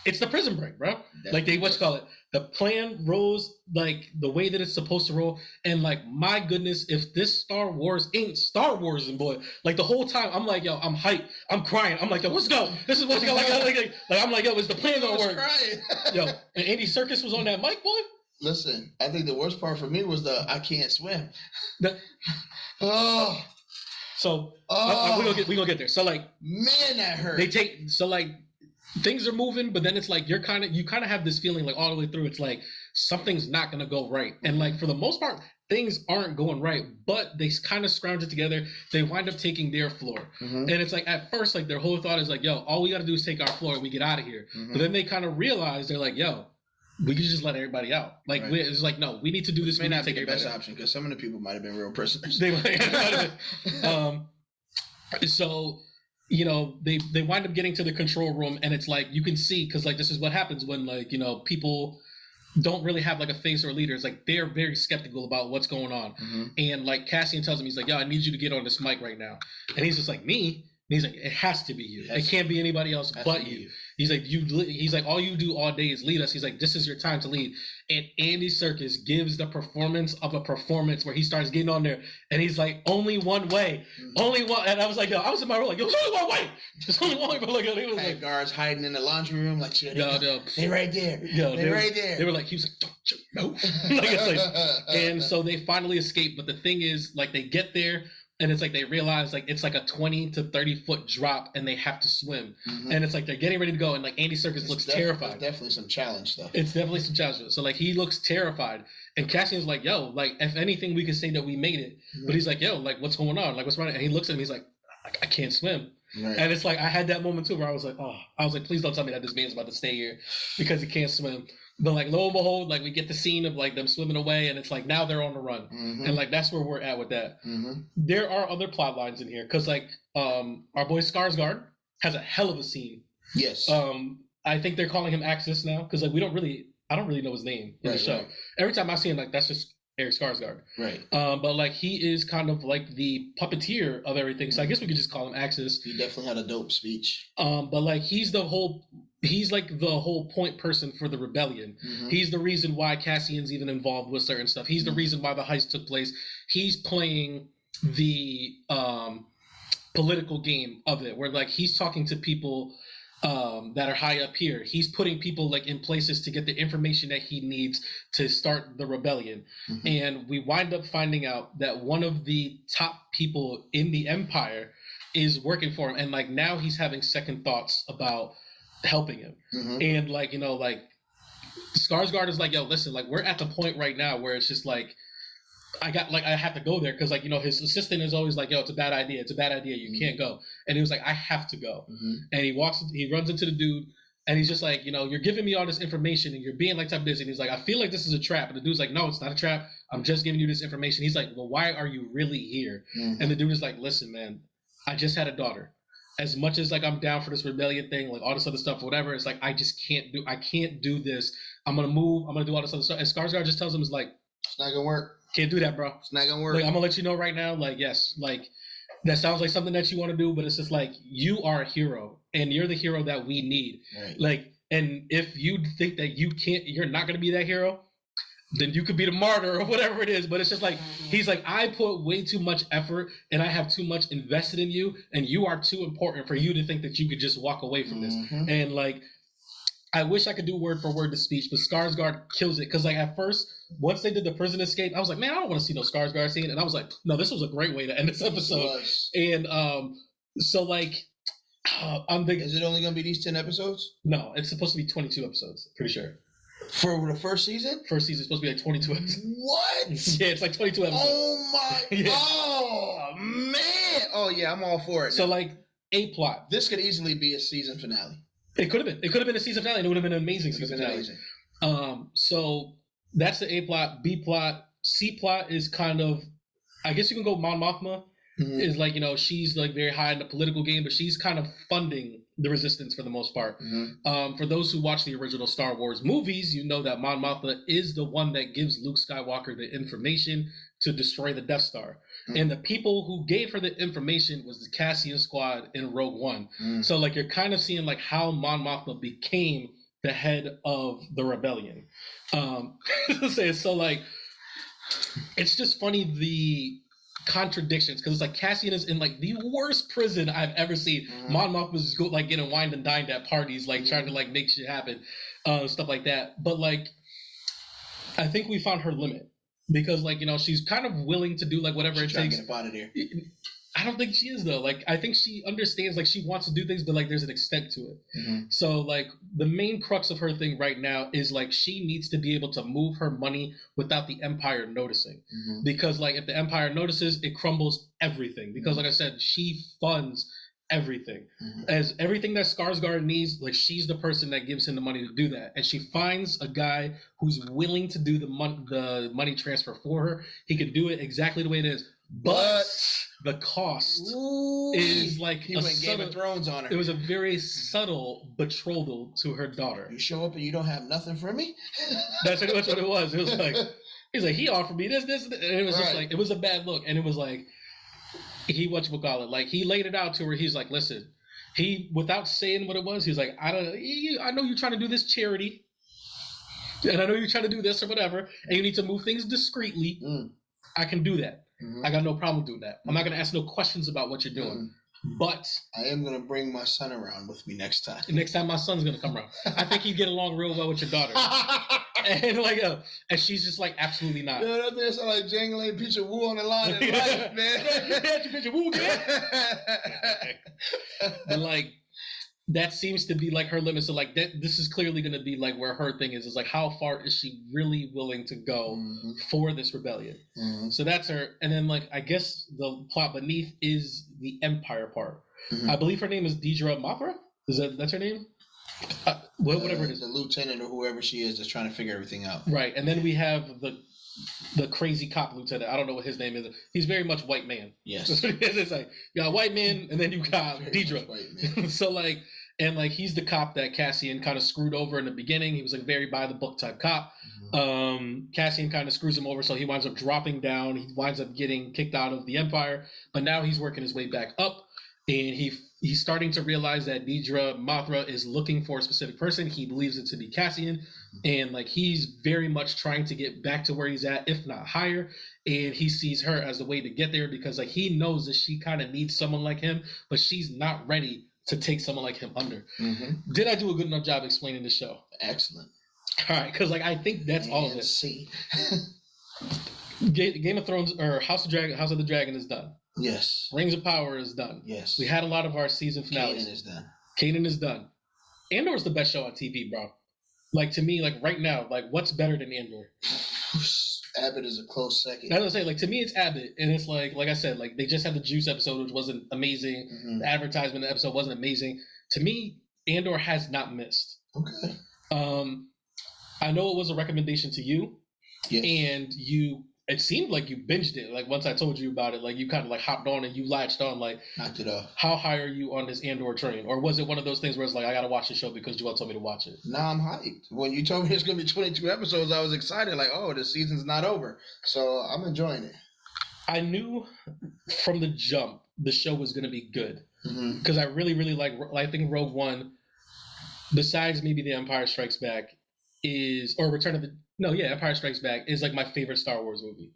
It's the prison break, bro. Like the plan rolls like the way that it's supposed to roll. And like, my goodness, if this Star Wars ain't Star Wars, and boy, like the whole time I'm like, yo, I'm hyped. I'm crying. I'm like, yo, let's go. This is what's going like I'm like, yo, is the plan gonna work? Yo, and Andy Serkis was on that mic, boy. Listen, I think the worst part for me was the I can't swim. So we gonna get there. So like, man, that hurt. Things are moving, but then it's like you kind of have this feeling like all the way through. It's like something's not gonna go right, and like for the most part, things aren't going right. But they kind of scrounge it together. They wind up taking their floor, and it's like at first, like their whole thought is like, "Yo, all we got to do is take our floor and we get out of here." But then they kind of realize they're like, "Yo, we could just let everybody out." Like it's like, no, we need to do this. May not be the best option because some of the people might have been real prisoners. So. You know, they wind up getting to the control room, and it's like you can see because like this is what happens when like people don't really have like a face or a leader. It's like they're very skeptical about what's going on, and like Cassian tells him, he's like, "Yo, I need you to get on this mic right now," and he's just like, "Me?" And he's like, "It has to be you. It can't be anybody else but you." He's like, He's like, all you do all day is lead us. He's like, this is your time to lead. And Andy Serkis gives the performance of a performance where he starts getting on there, and he's like, only one way, only one. And I was like, yo, I was in my room like, yo, there's only one way. There's only one way. But like, he was like, guards hiding in the laundry room, like, shit, they right there. They right there. They were like, he was like, don't you know? Like, it's like, and so they finally escape. But the thing is, like, they get there. And it's like they realize like it's like a 20 to 30 foot drop and they have to swim. And it's like they're getting ready to go and like Andy Serkis looks terrified. It's definitely some challenge stuff. It's definitely some challenge. So like he looks terrified. And Cassian's like, yo, like if anything we could say that we made it. But he's like, yo, like what's going on? Like what's wrong? And he looks at him, he's like, I can't swim. Right. And it's like I had that moment too where I was like, please don't tell me that this man's about to stay here because he can't swim. But like lo and behold, like we get the scene of like them swimming away, and it's like now they're on the run, and like that's where we're at with that. There are other plot lines in here because like our boy Skarsgård has a hell of a scene. Yes. I think they're calling him Axis now because like I don't really know his name in the show. Right. Every time I see him, like that's just Eric Skarsgård. Right. But like he is kind of like the puppeteer of everything, so I guess we could just call him Axis. He definitely had a dope speech. But like he's like the whole point person for the rebellion. He's the reason why Cassian's even involved with certain stuff. He's the reason why the heist took place. He's playing the political game of it, where like he's talking to people that are high up here. He's putting people like in places to get the information that he needs to start the rebellion. And we wind up finding out that one of the top people in the Empire is working for him, and like now he's having second thoughts about helping him. And like, you know, like Skarsgård is like, yo, listen, like we're at the point right now where it's just like I have to go there because like, you know, his assistant is always like, yo, it's a bad idea, you can't go. And he was like, I have to go. And he runs into the dude, and he's just like, you know, you're giving me all this information and you're being like type of this, and he's like, I feel like this is a trap. And the dude's like, no, it's not a trap, I'm just giving you this information. He's like, well, why are you really here? And the dude is like, listen, man, I just had a daughter. As much as like I'm down for this rebellion thing, like all this other stuff, whatever, it's like I can't do this. I'm gonna move, I'm gonna do all this other stuff. And Skarsgård just tells him, it's like, it's not gonna work. Can't do that, bro. It's not gonna work. Like, I'm gonna let you know right now, like, yes, like that sounds like something that you want to do, but it's just like you are a hero and you're the hero that we need. Right. Like, and if you think that you're not gonna be that hero, then you could be the martyr or whatever it is. But it's just like he's like, I put way too much effort and I have too much invested in you, and you are too important for you to think that you could just walk away from this. And like, I wish I could do word for word the speech, but Skarsgård kills it. Because like at first, once they did the prison escape, I was like, man, I don't want to see no Skarsgård scene. And I was like, no, this was a great way to end this episode. And so like, I'm thinking, is it only gonna be these 10 episodes? No, it's supposed to be 22 episodes. Pretty sure. For the first season? First season is supposed to be like 22 episodes. What? Yeah, it's like 22 episodes. Oh my! Yeah. Oh man! Oh yeah, I'm all for it. So like a plot. This could easily be a season finale. It could have been. It could have been a season finale, and it would have been an amazing season finale. So that's the A plot. B plot. C plot is kind of, I guess you can go Mon Mothma. Is like, you know, she's like very high in the political game, but she's kind of funding the resistance for the most part. For those who watch the original Star Wars movies, you know that Mon Mothma is the one that gives Luke Skywalker the information to destroy the Death Star. And the people who gave her the information was the Cassian squad in Rogue One. So like you're kind of seeing like how Mon Mothma became the head of the rebellion. So like it's just funny the contradictions, because it's like Cassian is in like the worst prison I've ever seen. Mon Mothma was just like getting wined and dined at parties, like trying to like make shit happen, stuff like that. But like I think we found her limit. Because, like, you know, she's kind of willing to do, like, whatever it takes. Get up out of there. I don't think she is, though. Like, I think she understands, like, she wants to do things, but, like, there's an extent to it. So, like, the main crux of her thing right now is, like, she needs to be able to move her money without the Empire noticing. Because, like, if the Empire notices, it crumbles everything. Because, like I said, she funds everything. As everything that Skarsgård needs, like, she's the person that gives him the money to do that. And she finds a guy who's willing to do the money transfer for her. He can do it exactly the way it is, but the cost is like he went Game of Thrones on her. It was a very subtle betrothal to her daughter. You show up and you don't have nothing for me? That's pretty much what it was. It was like, he's like, he offered me this, and it was just like, it was a bad look. And it was like, he like he laid it out to her. He's like, listen, without saying what it was, he's like, I know you're trying to do this charity, and I know you're trying to do this or whatever, and you need to move things discreetly. I can do that. I got no problem doing that. I'm not gonna ask no questions about what you're doing. But I am gonna bring my son around with me next time. Next time my son's gonna come around. I think he'd get along real well with your daughter. And like, and she's just like, absolutely not. Yeah, that thing sound like jangling Picture Woo on the line in life, man. Picture Woo, man. But like, that seems to be like her limit. So like, this is clearly going to be like where her thing is like, how far is she really willing to go for this rebellion? So that's her. And then like, I guess the plot beneath is the Empire part. I believe her name is Deidre Mothra. That's her name? Whatever it is. The lieutenant or whoever she is that's trying to figure everything out. Right. And then we have the crazy cop lieutenant. I don't know what his name is. He's very much white man. Yes. That's what it is. It's like, you got white man, and then you got Deidre. So like, and like, he's the cop that Cassian kind of screwed over in the beginning. He was like very by the book type cop. Cassian kind of screws him over, so he winds up dropping down. He winds up getting kicked out of the Empire, but now he's working his way back up. And he's starting to realize that Deidre Mothra is looking for a specific person. He believes it to be Cassian. And like, he's very much trying to get back to where he's at, if not higher. And he sees her as the way to get there, because like, he knows that she kind of needs someone like him, but she's not ready to take someone like him under. Mm-hmm. Did I do a good enough job explaining the show? Excellent. All right, because like I think that's all of it. See. Game of Thrones or House of the Dragon is done. Yes. Rings of Power is done. Yes. We had a lot of our season finales. Kanaan is done. Andor is done. Andor's the best show on TV, bro. Like to me, like right now, like what's better than Andor? Abbott is a close second. I was gonna say, like to me, it's Abbott, and it's like I said, like they just had the Juice episode, which wasn't amazing. Mm-hmm. The advertisement episode wasn't amazing. To me, Andor has not missed. Okay. I know it was a recommendation to you, yes. And it seemed like you binged it. Like once I told you about it, like you kind of like hopped on and you latched on. Like knocked it off. How high are you on this Andor train, or was it one of those things where it's like I gotta watch the show because Joel told me to watch it? Nah, I'm hyped. When you told me it's gonna be 22 episodes, I was excited. Like, oh, the season's not over, so I'm enjoying it. I knew from the jump the show was gonna be good because I really, really like. I think Rogue One, besides maybe The Empire Strikes Back, Empire Strikes Back is like my favorite Star Wars movie.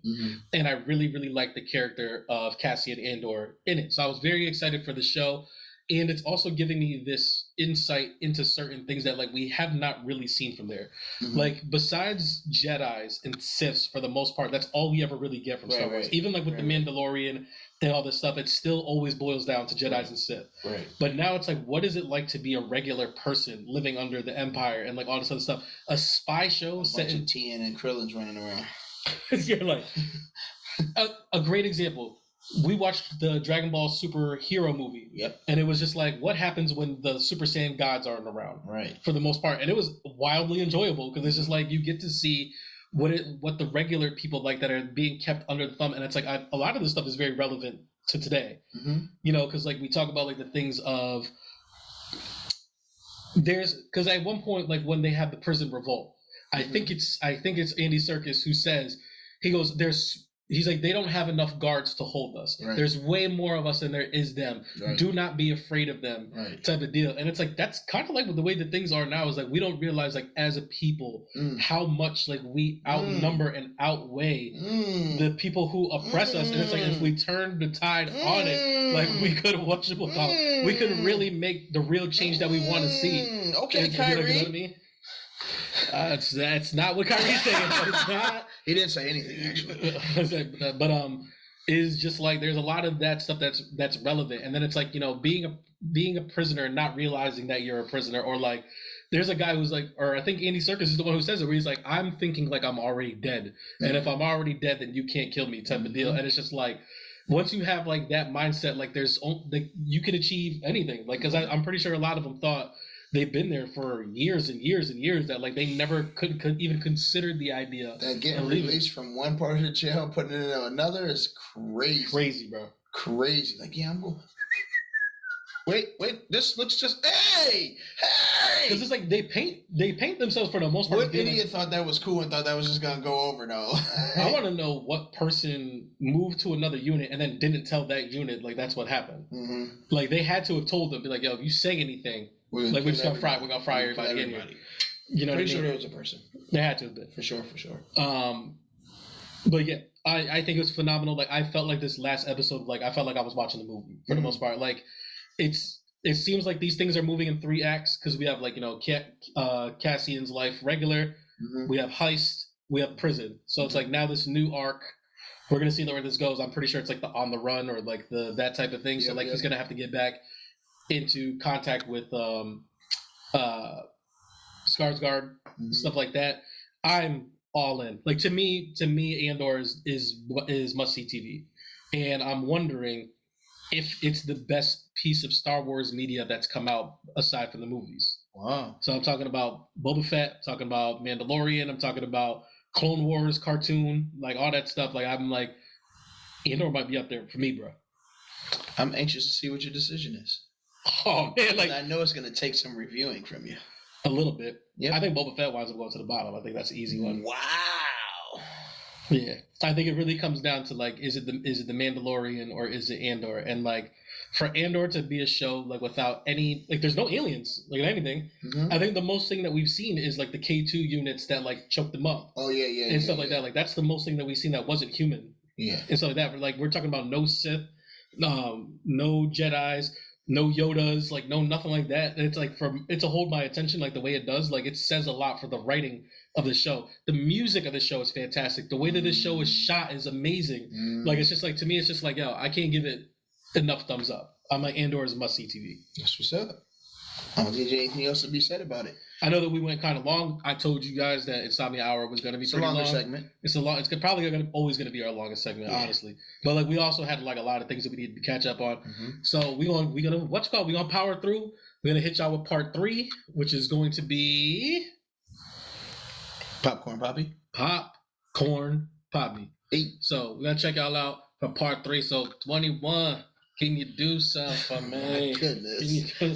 And I really, really like the character of Cassian Andor in it. So I was very excited for the show. And it's also giving me this insight into certain things that like we have not really seen from there. Like besides Jedis and Siths, for the most part, that's all we ever really get from Star Wars. Right. Even like with the Mandalorian and all this stuff, it still always boils down to Jedis and Sith. Right. But now it's like, what is it like to be a regular person living under the Empire and like all this other stuff? A spy show set in Tien and Krillin's running around. You're like a great example. We watched the Dragon Ball superhero movie. Yep. And it was just like, what happens when the Super Saiyan gods aren't around? Right. For the most part. And it was wildly enjoyable because it's just like you get to see what the regular people like that are being kept under the thumb. And it's like a lot of this stuff is very relevant to today. You know, because like we talk about like the things of because at one point, like when they have the prison revolt, I think it's Andy Serkis who says, he goes, he's like, they don't have enough guards to hold us. Right. There's way more of us than there is them. Right. Do not be afraid of them, type of deal. And it's like, that's kind of like the way that things are now is like, we don't realize like as a people, how much like we outnumber and outweigh the people who oppress us. And it's like, if we turn the tide on it, like we could really make the real change that we want to see. Okay, Kyrie. You know what I mean? That's not what Kyrie's saying. It's not. He didn't say anything actually. But is just like there's a lot of that stuff that's relevant, and then it's like, you know, being a prisoner and not realizing that you're a prisoner, or like there's a guy who's like, or I think Andy Serkis is the one who says it, where he's like, I'm thinking like I'm already dead, and if I'm already dead, then you can't kill me, type of deal. And it's just like, once you have like that mindset, like you can achieve anything, like because I'm pretty sure a lot of them thought. They've been there for years and years and years that like they never could even consider the idea that getting released from one part of the jail, putting it into another is crazy. Crazy, bro. Crazy. Like, yeah, I'm going. Wait. This looks just hey. Because it's like they paint themselves for the most part. What idiot thought that was cool and thought that was just gonna go over though? I want to know what person moved to another unit and then didn't tell that unit like that's what happened. Like they had to have told them, be like, yo, if you say anything. We're just gonna fry everybody in here. You know, pretty sure there was a person. There had to have been for sure. But yeah, I think it was phenomenal. Like I felt like this last episode, like I felt like I was watching the movie for the most part. Like it seems like these things are moving in 3 acts because we have like, you know, Cassian's life regular, we have heist, we have prison. So it's like now this new arc. We're gonna see where this goes. I'm pretty sure it's like the on the run or like that type of thing. So like he's gonna have to get back into contact with Skarsgård, stuff like that. I'm all in. Like to me, Andor is must see TV, and I'm wondering if it's the best piece of Star Wars media that's come out aside from the movies. Wow. So I'm talking about Boba Fett, I'm talking about Mandalorian, I'm talking about Clone Wars cartoon, like all that stuff. Like I'm like, Andor might be up there for me, bro. I'm anxious to see what your decision is. Oh man, like I know it's gonna take some reviewing from you. A little bit. Yeah. I think Boba Fett winds up going to the bottom. I think that's an easy one. Wow. Yeah. I think it really comes down to like, is it the Mandalorian or is it Andor? And like for Andor to be a show like without any like there's no aliens, like anything. I think the most thing that we've seen is like the K2 units that like choke them up. Oh yeah. And stuff like that. Like that's the most thing that we've seen that wasn't human. Yeah. And stuff like that. Like we're talking about no Sith, no Jedis. no Yodas, like no nothing like that. And it's like it's to hold my attention like the way it does. Like it says a lot for the writing of the show. The music of the show is fantastic. The way that this show is shot is amazing. Like it's just like to me, it's just like yo, I can't give it enough thumbs up. I'm like Andor is must see TV. That's what's up. I don't think there's anything else to be said about it. I know that we went kind of long. I told you guys that Insomnia Hour was going to be It's pretty a longer long. segment. It's probably always going to be our longest segment, honestly. But like we also had like a lot of things that we needed to catch up on. So we're gonna power through. We're gonna hit y'all with part 3, which is going to be Popcorn Poppy. Popcorn Poppy. 8. So we're gonna check y'all out for part 3. So 21, can you do something for me? My goodness. Can you do